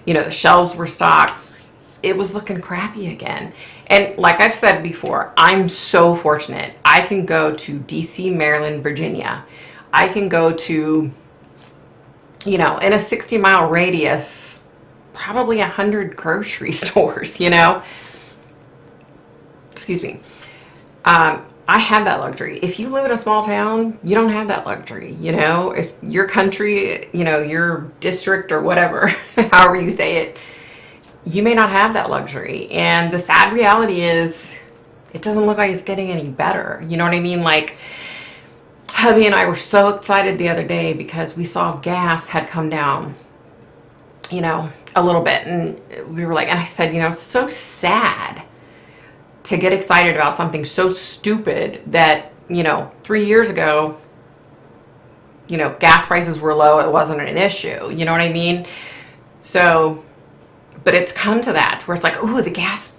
You know, the shelves were stocked. It was looking crappy again. And like I've said before, I'm so fortunate. I can go to DC, Maryland, Virginia. I can go to, you know, in a 60-mile radius, probably 100 grocery stores, you know. Excuse me. I have that luxury. If you live in a small town, you don't have that luxury, you know. If your country, you know, your district or whatever, however you say it, you may not have that luxury. And the sad reality is, it doesn't look like it's getting any better. You know what I mean? Like, hubby and I were so excited the other day because we saw gas had come down, you know, a little bit. And we were like, and I said, you know, it's so sad to get excited about something so stupid that, you know, 3 years ago, you know, gas prices were low. It wasn't an issue. You know what I mean? So, but it's come to that where it's like, oh, the gas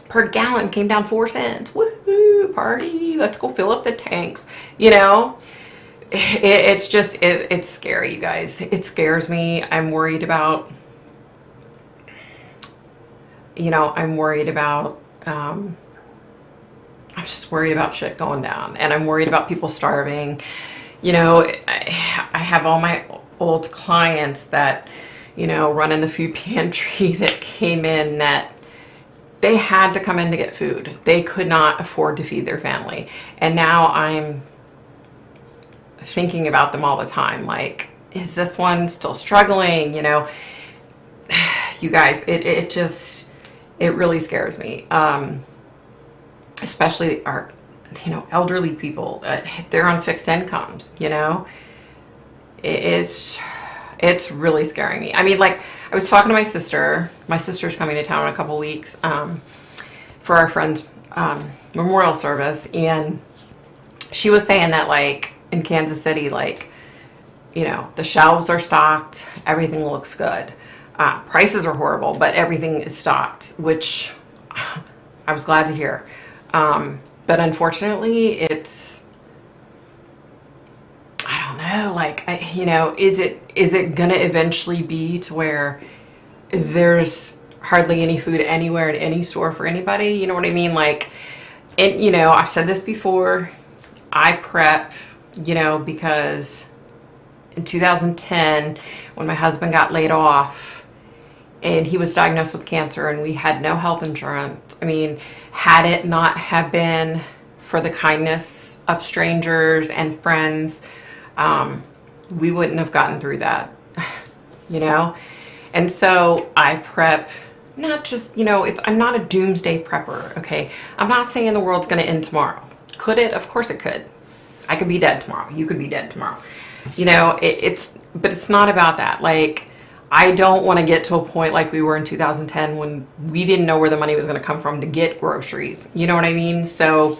per gallon came down 4 cents. Woohoo, party. Let's go fill up the tanks. You know, it's just, it's scary, you guys. It scares me. I'm worried about, you know, I'm just worried about shit going down, and I'm worried about people starving. You know, I have all my old clients that, you know, run in the food pantry that came in that they had to come in to get food. They could not afford to feed their family. And now I'm thinking about them all the time. Like, is this one still struggling? You know, you guys, it really scares me. Especially our, you know, elderly people. They're on fixed incomes, you know. It's really scaring me. I mean, like, I was talking to my sister. My sister's coming to town in a couple weeks for our friend's memorial service. And she was saying that, like, in Kansas City, like, you know, the shelves are stocked. Everything looks good. Prices are horrible, but everything is stocked, which I was glad to hear. But unfortunately, it's, I don't know, like, you know, is it gonna eventually be to where there's hardly any food anywhere in any store for anybody? You know what I mean? Like, you know, I've said this before, I prep, you know, because in 2010, when my husband got laid off and he was diagnosed with cancer and we had no health insurance, I mean, had it not have been for the kindness of strangers and friends, we wouldn't have gotten through that, you know? And so I prep, not just, you know, I'm not a doomsday prepper, okay? I'm not saying the world's gonna end tomorrow. Could it? Of course it could. I could be dead tomorrow. You could be dead tomorrow. You know, but it's not about that. Like, I don't want to get to a point like we were in 2010 when we didn't know where the money was going to come from to get groceries. You know what I mean? So,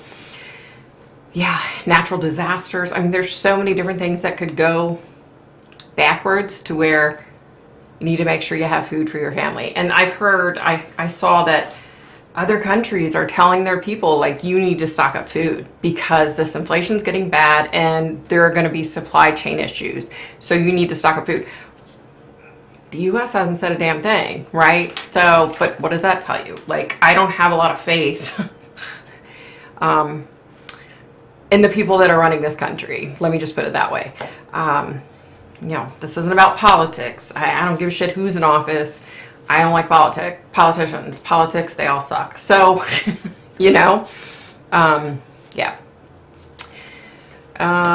yeah, natural disasters. I mean, there's so many different things that could go backwards to where you need to make sure you have food for your family. And I've heard, I saw that other countries are telling their people, like, you need to stock up food because this inflation's getting bad and there are going to be supply chain issues. So you need to stock up food. The U.S. hasn't said a damn thing, right? So, but what does that tell you? Like, I don't have a lot of faith in the people that are running this country. Let me just put it that way. You know, this isn't about politics. I don't give a shit who's in office. I don't like politicians. Politics, they all suck. So, you know, yeah.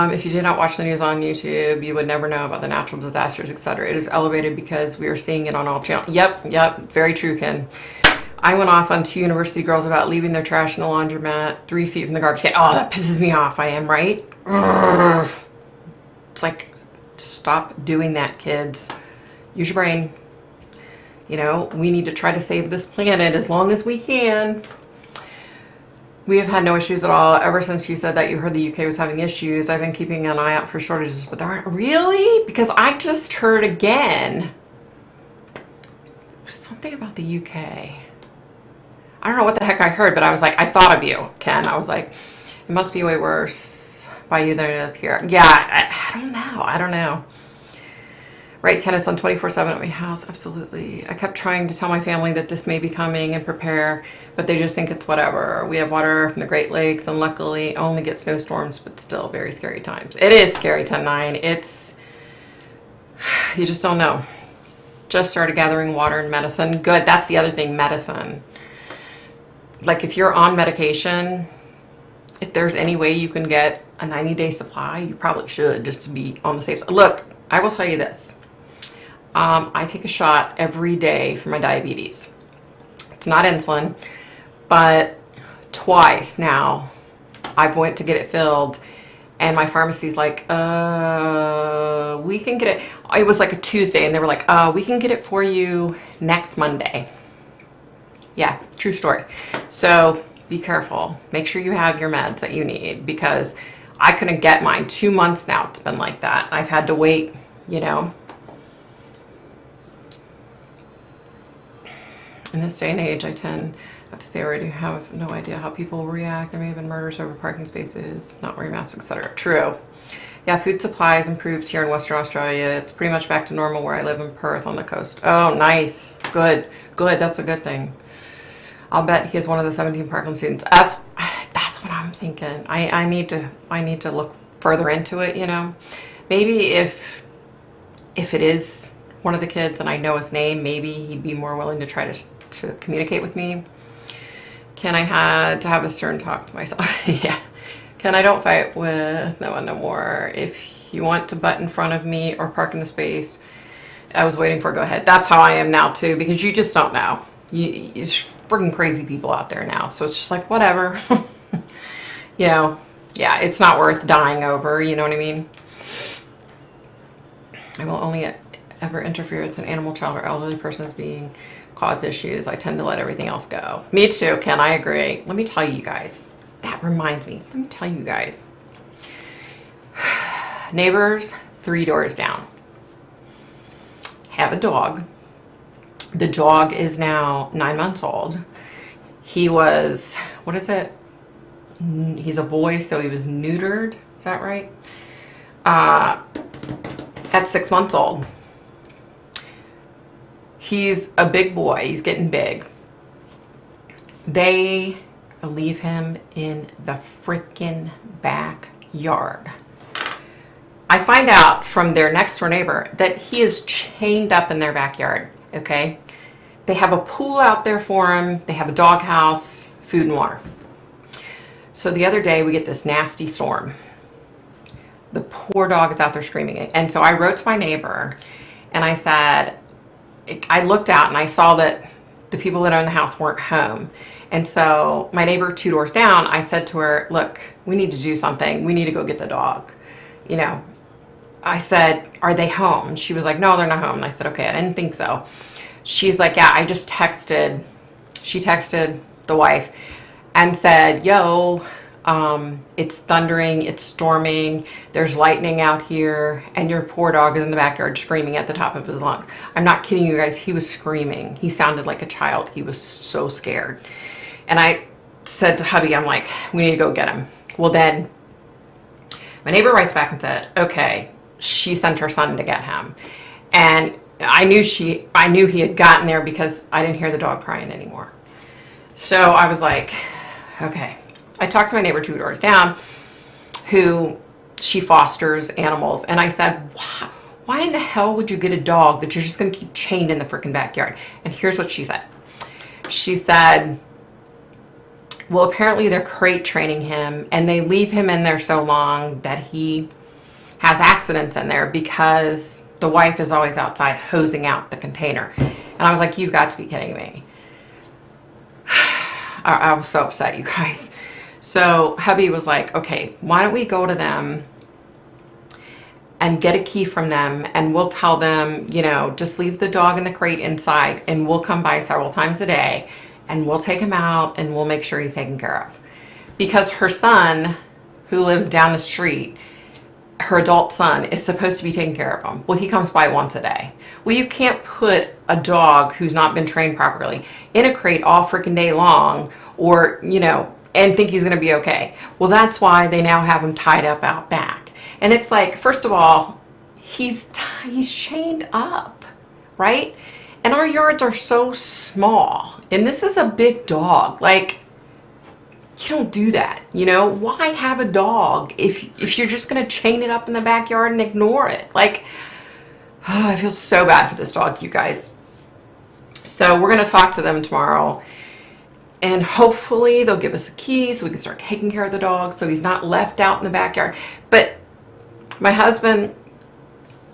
If you did not watch the news on YouTube, you would never know about the natural disasters, etc. It is elevated because we are seeing it on all channels. Yep, very true, Ken. I went off on 2 university girls about leaving their trash in the laundromat 3 feet from the garbage can. Oh, that pisses me off. I am, right? It's like, stop doing that, kids. Use your brain. You know, we need to try to save this planet as long as we can. We have had no issues at all. Ever since you said that you heard the UK was having issues, I've been keeping an eye out for shortages, but there aren't really? Because I just heard again something about the UK. I don't know what the heck I heard, but I was like, I thought of you, Ken. I was like, it must be way worse by you than it is here. Yeah, I don't know. Right, Ken, it's on 24/7 at my house. Absolutely. I kept trying to tell my family that this may be coming and prepare, but they just think it's whatever. We have water from the Great Lakes and luckily only get snowstorms, but still very scary times. It is scary, 10-9. It's, you just don't know. Just started gathering water and medicine. Good. That's the other thing, medicine. Like if you're on medication, if there's any way you can get a 90-day supply, you probably should, just to be on the safe side. Look, I will tell you this. I take a shot every day for my diabetes. It's not insulin, but twice now I've went to get it filled and my pharmacy's like, we can get it. It was like a Tuesday and they were like, we can get it for you next Monday. Yeah, true story. So be careful. Make sure you have your meds that you need because I couldn't get mine 2 months now. It's been like that. I've had to wait, you know. In this day and age, I tend to already have no idea how people will react. There may have been murders over parking spaces, not wearing masks, etc. True. Yeah, food supplies improved here in Western Australia. It's pretty much back to normal where I live in Perth on the coast. Oh, nice. Good. Good. That's a good thing. I'll bet he is one of the 17 Parkland students. That's what I'm thinking. I need to look further into it, you know. Maybe if it is one of the kids and I know his name, maybe he'd be more willing to try to communicate with me. Ken, I had to have a stern talk to myself. Yeah. Ken, I don't fight with no one no more. If you want to butt in front of me or park in the space I was waiting for, go ahead. That's how I am now too, because you just don't know. It's freaking crazy people out there now. So it's just like, whatever. You know, yeah, it's not worth dying over. You know what I mean? I will only ever interfere with an animal, child, or elderly person as being cause issues. I tend to let everything else go. Me too, Ken. I agree. Let me tell you guys. That reminds me. Let me tell you guys. Neighbors 3 doors down have a dog. The dog is now 9 months old. He was, what is it? He's a boy, so he was neutered. Is that right? At 6 months old. He's a big boy. He's getting big. They leave him in the freaking backyard. I find out from their next door neighbor that he is chained up in their backyard, okay? They have a pool out there for him. They have a doghouse, food and water. So the other day we get this nasty storm. The poor dog is out there screaming. And so I wrote to my neighbor and I said, I looked out and I saw that the people that own the house weren't home. And so my neighbor 2 doors down, I said to her, look, we need to do something. We need to go get the dog. You know, I said, are they home? She was like, no, they're not home. And I said, okay, I didn't think so. She's like, yeah, I just texted. She texted the wife and said, yo, it's thundering, it's storming, there's lightning out here, and your poor dog is in the backyard screaming at the top of his lungs. I'm not kidding you guys. He was screaming. He sounded like a child. He was so scared. And I said to hubby, I'm like, we need to go get him. Well, then my neighbor writes back and said, okay, she sent her son to get him. And I knew he had gotten there because I didn't hear the dog crying anymore. So I was like, okay. I talked to my neighbor 2 doors down, who she fosters animals. And I said, why in the hell would you get a dog that you're just going to keep chained in the freaking backyard? And here's what she said. She said, well, apparently they're crate training him, and they leave him in there so long that he has accidents in there because the wife is always outside hosing out the container. And I was like, you've got to be kidding me. I was so upset, you guys. So hubby was like, okay, why don't we go to them and get a key from them, and we'll tell them, you know, just leave the dog in the crate inside, and we'll come by several times a day, and we'll take him out, and we'll make sure he's taken care of. Because her son, who lives down the street, her adult son, is supposed to be taking care of him. Well, he comes by once a day. Well, you can't put a dog who's not been trained properly in a crate all freaking day long, or, you know, and think he's going to be okay. Well, that's why they now have him tied up out back. And it's like, first of all, he's chained up, right? And our yards are so small. And this is a big dog. Like, you don't do that, you know? Why have a dog if you're just going to chain it up in the backyard and ignore it? Like, oh, I feel so bad for this dog, you guys. So we're going to talk to them tomorrow. And hopefully they'll give us a key so we can start taking care of the dog so he's not left out in the backyard. But my husband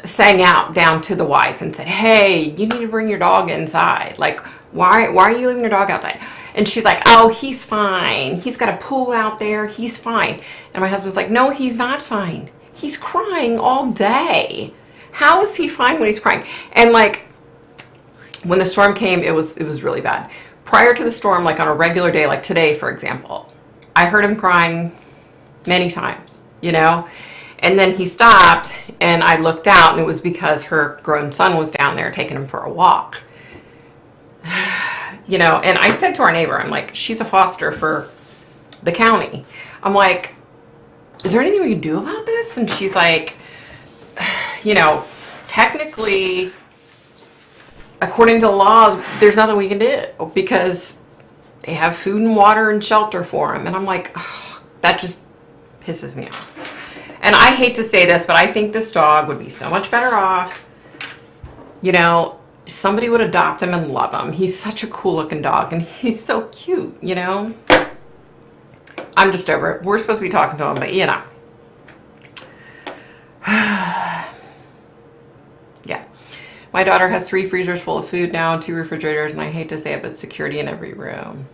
sang out down to the wife and said, hey, you need to bring your dog inside. Like, why are you leaving your dog outside? And she's like, oh, he's fine. He's got a pool out there. He's fine. And my husband's like, no, he's not fine. He's crying all day. How is he fine when he's crying? And like, when the storm came, it was really bad. Prior to the storm, like on a regular day, like today, for example, I heard him crying many times, you know? And then he stopped, and I looked out, and it was because her grown son was down there taking him for a walk. You know, and I said to our neighbor, I'm like, she's a foster for the county. I'm like, is there anything we can do about this? And she's like, you know, technically, according to the laws, there's nothing we can do because they have food and water and shelter for him. And I'm like, oh, that just pisses me off. And I hate to say this, but I think this dog would be so much better off, you know, somebody would adopt him and love him. He's such a cool looking dog, and he's so cute, you know. I'm just over it. We're supposed to be talking to him, but you know. Yeah. My daughter has 3 freezers full of food now and 2 refrigerators, and I hate to say it, but security in every room.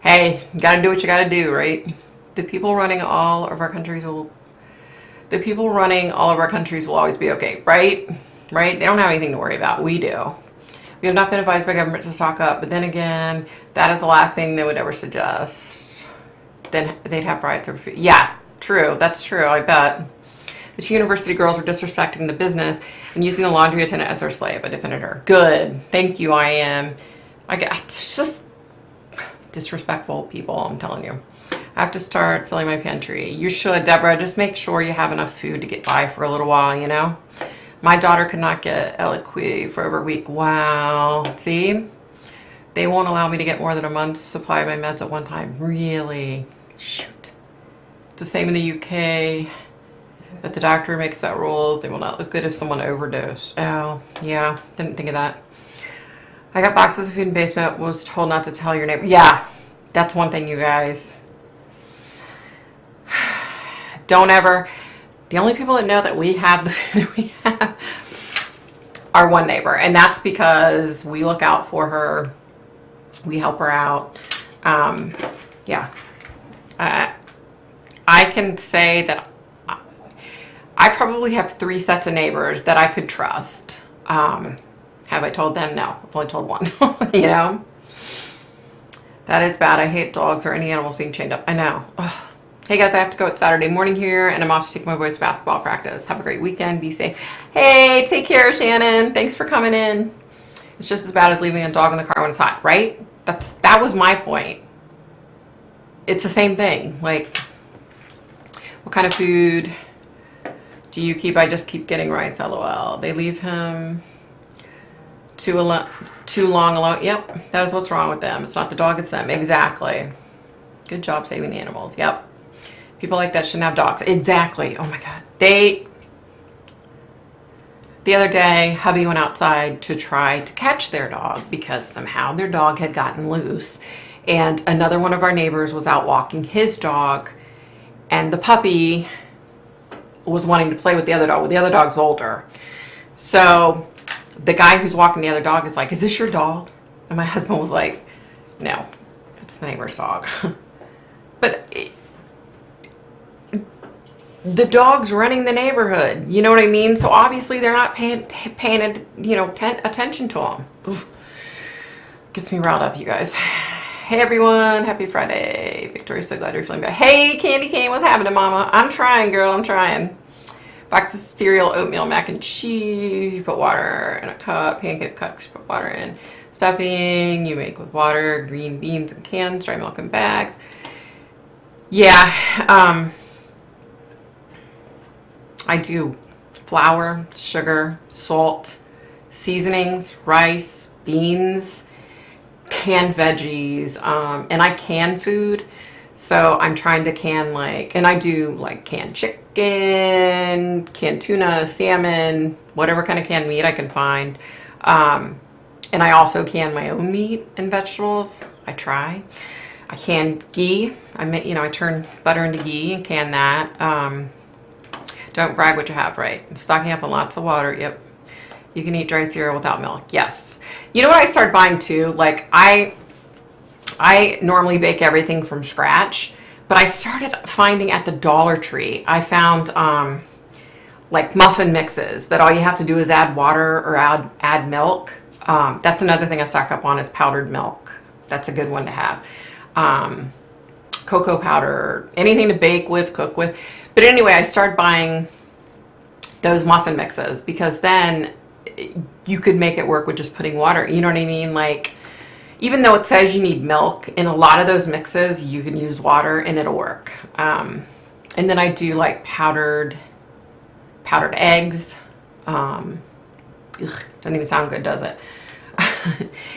Hey, you gotta do what you gotta do, right? The people running all of our countries will always be okay, right? Right? They don't have anything to worry about. We do. We have not been advised by government to stock up, but then again, that is the last thing they would ever suggest. Then they'd have riots over food. Yeah, true. That's true, I bet. The 2 university girls were disrespecting the business and using the laundry attendant as their slave. I defended her. Good. Thank you, I am. It's just disrespectful people, I'm telling you. I have to start filling my pantry. You should, Deborah. Just make sure you have enough food to get by for a little while, you know? My daughter could not get Eliquis for over a week. Wow. See? They won't allow me to get more than a month's supply of my meds at one time. Really? Shoot. It's the same in the UK. That the doctor makes that rule. They will not look good if someone overdosed. Oh, yeah. Didn't think of that. I got boxes of food in the basement. Was told not to tell your neighbor. Yeah. That's one thing, you guys. Don't ever. The only people that know that we have the food that we have are one neighbor. And that's because we look out for her. We help her out. Yeah. I can say that I probably have 3 sets of neighbors that I could trust. Have I told them? No, I've only told one. You know? That is bad. I hate dogs or any animals being chained up. I know. Ugh. Hey guys, I have to go. It's Saturday morning here, and I'm off to take my boys to basketball practice. Have a great weekend. Be safe. Hey, take care, Shannon. Thanks for coming in. It's just as bad as leaving a dog in the car when it's hot, right? That was my point. It's the same thing. Like, what kind of food do you keep? I just keep getting rights, lol. They leave him too long alone. Yep, that is what's wrong with them. It's not the dog, it's them. Exactly. Good job saving the animals. Yep. People like that shouldn't have dogs. Exactly. Oh my God. The other day, hubby went outside to try to catch their dog because somehow their dog had gotten loose. And another one of our neighbors was out walking his dog, and the puppy was wanting to play with the other dog. Well, the other dog's older. So the guy who's walking the other dog is like, "Is this your dog?" And my husband was like, "No, it's the neighbor's dog." But the dog's running the neighborhood. You know what I mean? So obviously they're not paying attention to him. Oof. Gets me riled up, you guys. Hey everyone, happy Friday. Victoria's so glad you're feeling better. Hey Candy Cane, what's happening, mama? I'm trying, girl, I'm trying. Box of cereal, oatmeal, mac and cheese. You put water in a cup. Pancake cups, you put water in. Stuffing, you make with water. Green beans in cans. Dry milk in bags. Yeah, I do flour, sugar, salt, seasonings, rice, beans, canned veggies, and I can food. So I'm trying to can and I do like canned chicken, canned tuna, salmon, whatever kind of canned meat I can find. And I also can my own meat and vegetables. I try. I can ghee. I turn butter into ghee and can that. Don't brag what you have, right? Stocking up on lots of water. Yep. You can eat dry cereal without milk. Yes. You know what I started buying too? Like I normally bake everything from scratch, but I started finding at the Dollar Tree, I found like muffin mixes that all you have to do is add water or add milk. That's another thing I stock up on is powdered milk. That's a good one to have. Cocoa powder, anything to bake with, cook with. But anyway, I started buying those muffin mixes because then you could make it work with just putting water. You know what I mean? Like, even though it says you need milk, in a lot of those mixes, you can use water and it'll work. And then I do like powdered eggs. Ugh, doesn't even sound good, does it?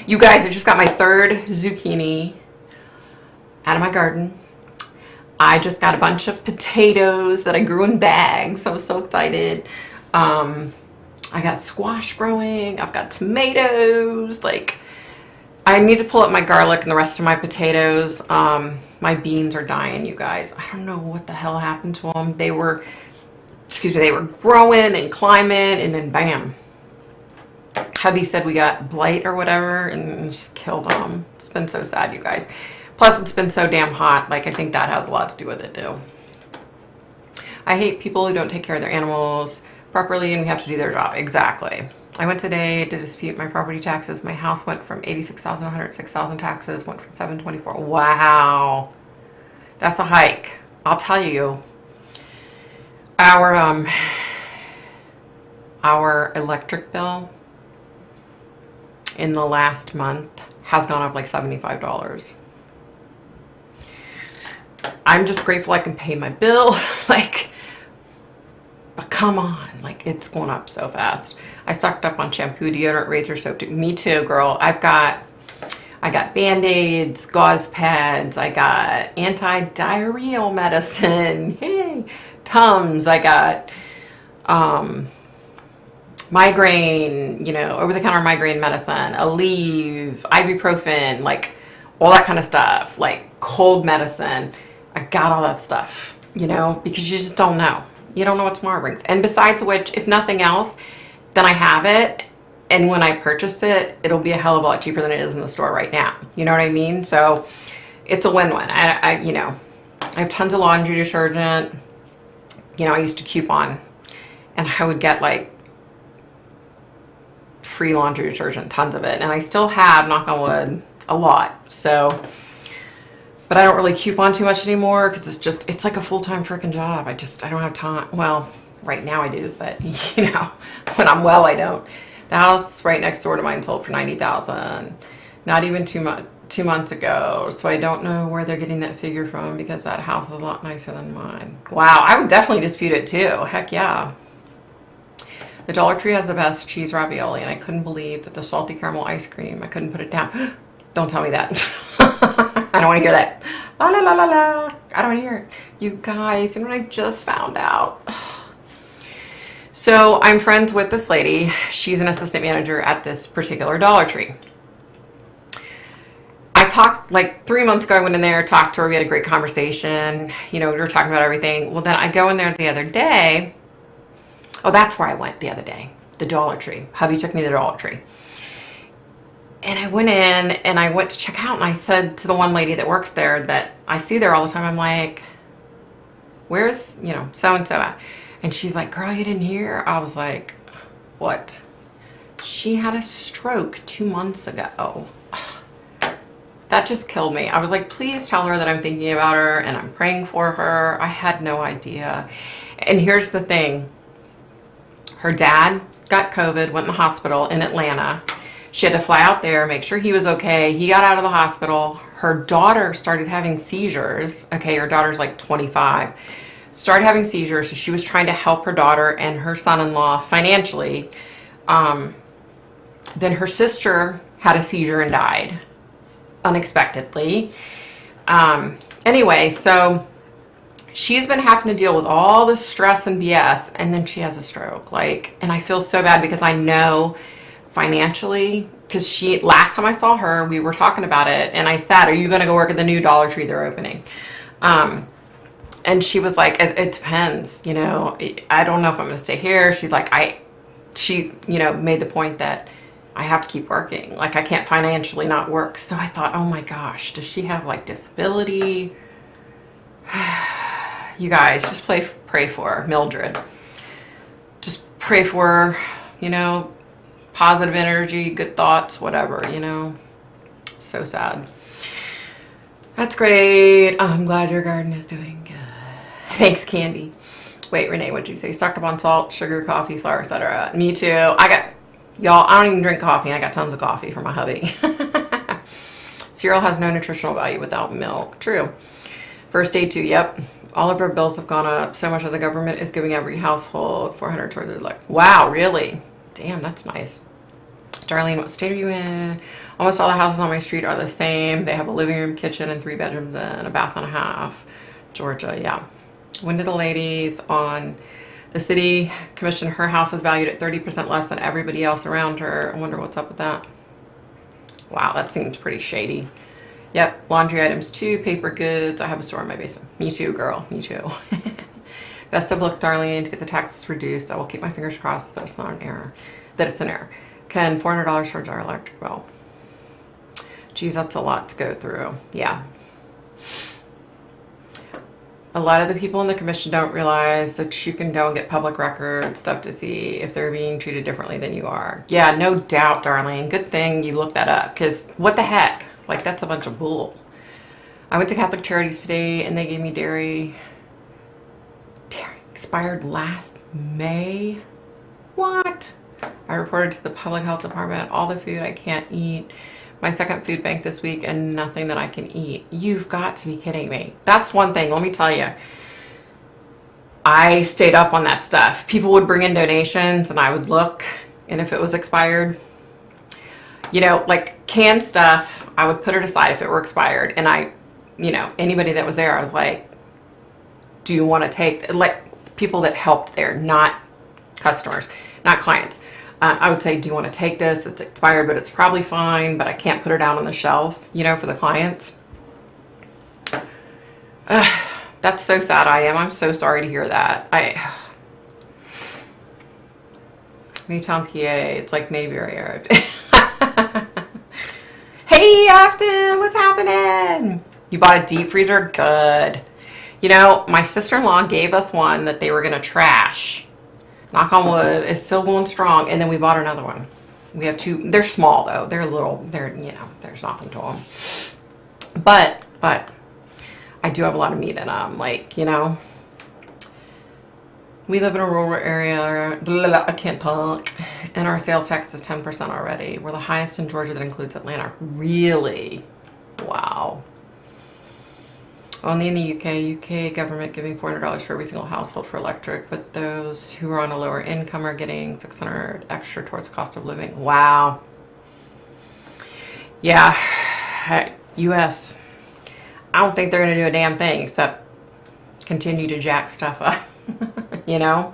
You guys, I just got my 3rd zucchini out of my garden. I just got a bunch of potatoes that I grew in bags. So I was so excited. I got squash growing. I've got tomatoes. Like, I need to pull up my garlic and the rest of my potatoes. My beans are dying, you guys. I don't know what the hell happened to them. They were growing and climbing, and then bam. Hubby said we got blight or whatever, and just killed them. It's been so sad, you guys. Plus, it's been so damn hot. Like, I think that has a lot to do with it, too. I hate people who don't take care of their animals properly, and we have to do their job. Exactly. I went today to dispute my property taxes. My house went from 86,000 to 106,000 taxes. Went from 724. Wow. That's a hike. I'll tell you. Our electric bill in the last month has gone up like $75. I'm just grateful I can pay my bill. Like, but come on, like, it's going up so fast. I stocked up on shampoo, deodorant, razor soap too. Me too, girl. I got Band-Aids, gauze pads. I got anti-diarrheal medicine. Hey, Tums. I got migraine, over-the-counter migraine medicine, Aleve, ibuprofen, like all that kind of stuff, like cold medicine. I got all that stuff, because you just don't know. You don't know what tomorrow brings. And besides which, if nothing else, then I have it. And when I purchase it, it'll be a hell of a lot cheaper than it is in the store right now. You know what I mean? So it's a win-win. I have tons of laundry detergent. I used to coupon and I would get like free laundry detergent, tons of it. And I still have, knock on wood, a lot. So, but I don't really coupon too much anymore because it's like a full-time freaking job. I don't have time. Well, right now I do, but you know, when I'm well, I don't. The house right next door to mine sold for $90,000, not even 2 months ago. So I don't know where they're getting that figure from because that house is a lot nicer than mine. Wow, I would definitely dispute it too. Heck yeah. The Dollar Tree has the best cheese ravioli, and I couldn't believe that the salty caramel ice cream, I couldn't put it down. Don't tell me that. I don't want to hear that. La la la la la. I don't want to hear it. You guys, you know what I just found out? So I'm friends with this lady. She's an assistant manager at this particular Dollar Tree. I talked like 3 months ago. I went in there, talked to her. We had a great conversation. You know, we were talking about everything. Well, then I go in there the other day. Oh, that's where I went the other day. The Dollar Tree. Hubby took me to the Dollar Tree. And I went in and I went to check out, and I said to the one lady that works there that I see there all the time, I'm like, where's, you know, so-and-so at? And she's like, girl, you didn't hear? I was like, what? She had a stroke 2 months ago. That just killed me. I was like, please tell her that I'm thinking about her and I'm praying for her. I had no idea. And here's the thing. Her dad got COVID, went in the hospital in Atlanta. She had to fly out there, make sure he was okay. He got out of the hospital. Her daughter started having seizures. Okay, her daughter's like 25. Started having seizures, so she was trying to help her daughter and her son-in-law financially. Then her sister had a seizure and died unexpectedly. Anyway, so she's been having to deal with all this stress and BS, and then she has a stroke. Like, and I feel so bad because I know financially, because last time I saw her, we were talking about it, and I said, are you going to go work at the new Dollar Tree they're opening? And she was like, it depends, you know, I don't know if I'm going to stay here. She's like, she, you know, made the point that I have to keep working. Like, I can't financially not work. So I thought, oh my gosh, does she have like disability? You guys, just pray for her. Mildred. Just pray for her, you know, positive energy, good thoughts, whatever, you know. So sad. That's great. I'm glad your garden is doing good. Thanks, Candy. Wait, Renee, what'd you say? Stocked up on salt, sugar, coffee, flour, etc. Me too. Y'all, I don't even drink coffee. I got tons of coffee from my hubby. Cereal has no nutritional value without milk. True. First aid too. Yep. All of our bills have gone up. So much of the government is giving every household $400 towards their life. Wow, really? Damn, that's nice. Darlene, what state are you in? Almost all the houses on my street are the same. They have a living room, kitchen, and 3 bedrooms and a bath and a half. Georgia, yeah. When did the ladies on the city commission her house is valued at 30% less than everybody else around her? I wonder what's up with that. Wow, that seems pretty shady. Yep, laundry items too, paper goods. I have a store in my basement. Me too, girl, me too. Best of luck, Darlene, to get the taxes reduced. I will keep my fingers crossed that it's not an error. That it's an error. Can $400 charge our electric bill? Geez, that's a lot to go through. Yeah. A lot of the people in the commission don't realize that you can go and get public record stuff to see if they're being treated differently than you are. Yeah, no doubt, Darlene. Good thing you looked that up, because what the heck? Like, that's a bunch of bull. I went to Catholic Charities today, and they gave me dairy. Dairy expired last May. What? I reported to the public health department all the food I can't eat. My second food bank this week, and nothing that I can eat. You've got to be kidding me. That's one thing, let me tell you. I stayed up on that stuff. People would bring in donations and I would look, and if it was expired, you know, like canned stuff, I would put it aside if it were expired. And I, you know, anybody that was there, I was like, do you want to take, like people that helped there, not customers, not clients. I would say, do you want to take this? It's expired, but it's probably fine, but I can't put it out on the shelf, you know, for the clients. That's so sad. I'm so sorry to hear that. Maytown, PA, it's like Mayberry. Hey, Afton, what's happening? You bought a deep freezer? Good. You know, my sister-in-law gave us one that they were going to trash. knock on wood, is still going strong. And then we bought another one. We have 2. They're small though. They're little. They're, you know, there's nothing to them. But I do have a lot of meat in them. Like, you know, we live in a rural area. I can't talk. And our sales tax is 10% already. We're the highest in Georgia. That includes Atlanta. Really? Wow. Only in the UK government giving $400 for every single household for electric, but those who are on a lower income are getting $600 extra towards the cost of living. Wow. Yeah. US. I don't think they're going to do a damn thing except continue to jack stuff up. You know?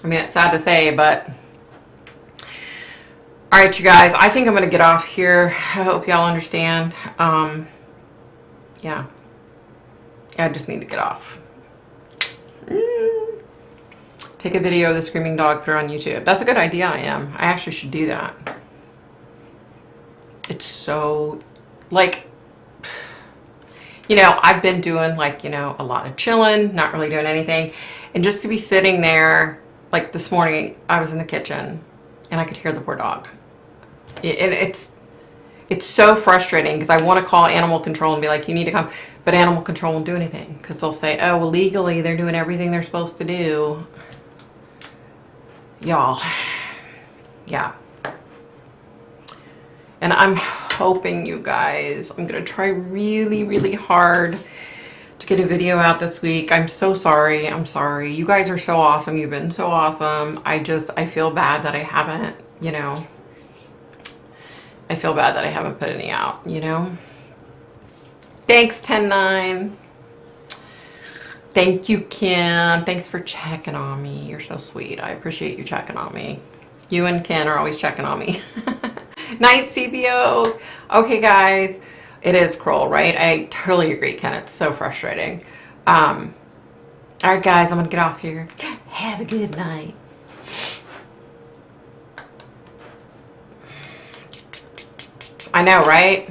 I mean, it's sad to say, but... Alright, you guys. I think I'm going to get off here. I hope y'all understand. Yeah. I just need to get off. Take a video of the screaming dog, put it on YouTube. That's a good idea, I actually should do that. It's so... Like... You know, I've been doing, like, you know, a lot of chilling, not really doing anything. And just to be sitting there, like this morning, I was in the kitchen and I could hear the poor dog. It's so frustrating because I want to call animal control and be like, you need to come. But animal control won't do anything because they'll say, oh, well, legally, they're doing everything they're supposed to do. Y'all. Yeah. And I'm hoping, you guys, I'm going to try really, really hard to get a video out this week. I'm so sorry. I'm sorry. You guys are so awesome. You've been so awesome. I feel bad that I haven't, you know, I feel bad that I haven't put any out, you know. Thanks, 10-9. Thank you, Kim. Thanks for checking on me. You're so sweet. I appreciate you checking on me. You and Ken are always checking on me. Night, CBO. Okay, guys. It is cruel, right? I totally agree, Ken. It's so frustrating. All right, guys. I'm going to get off here. Have a good night. I know, right?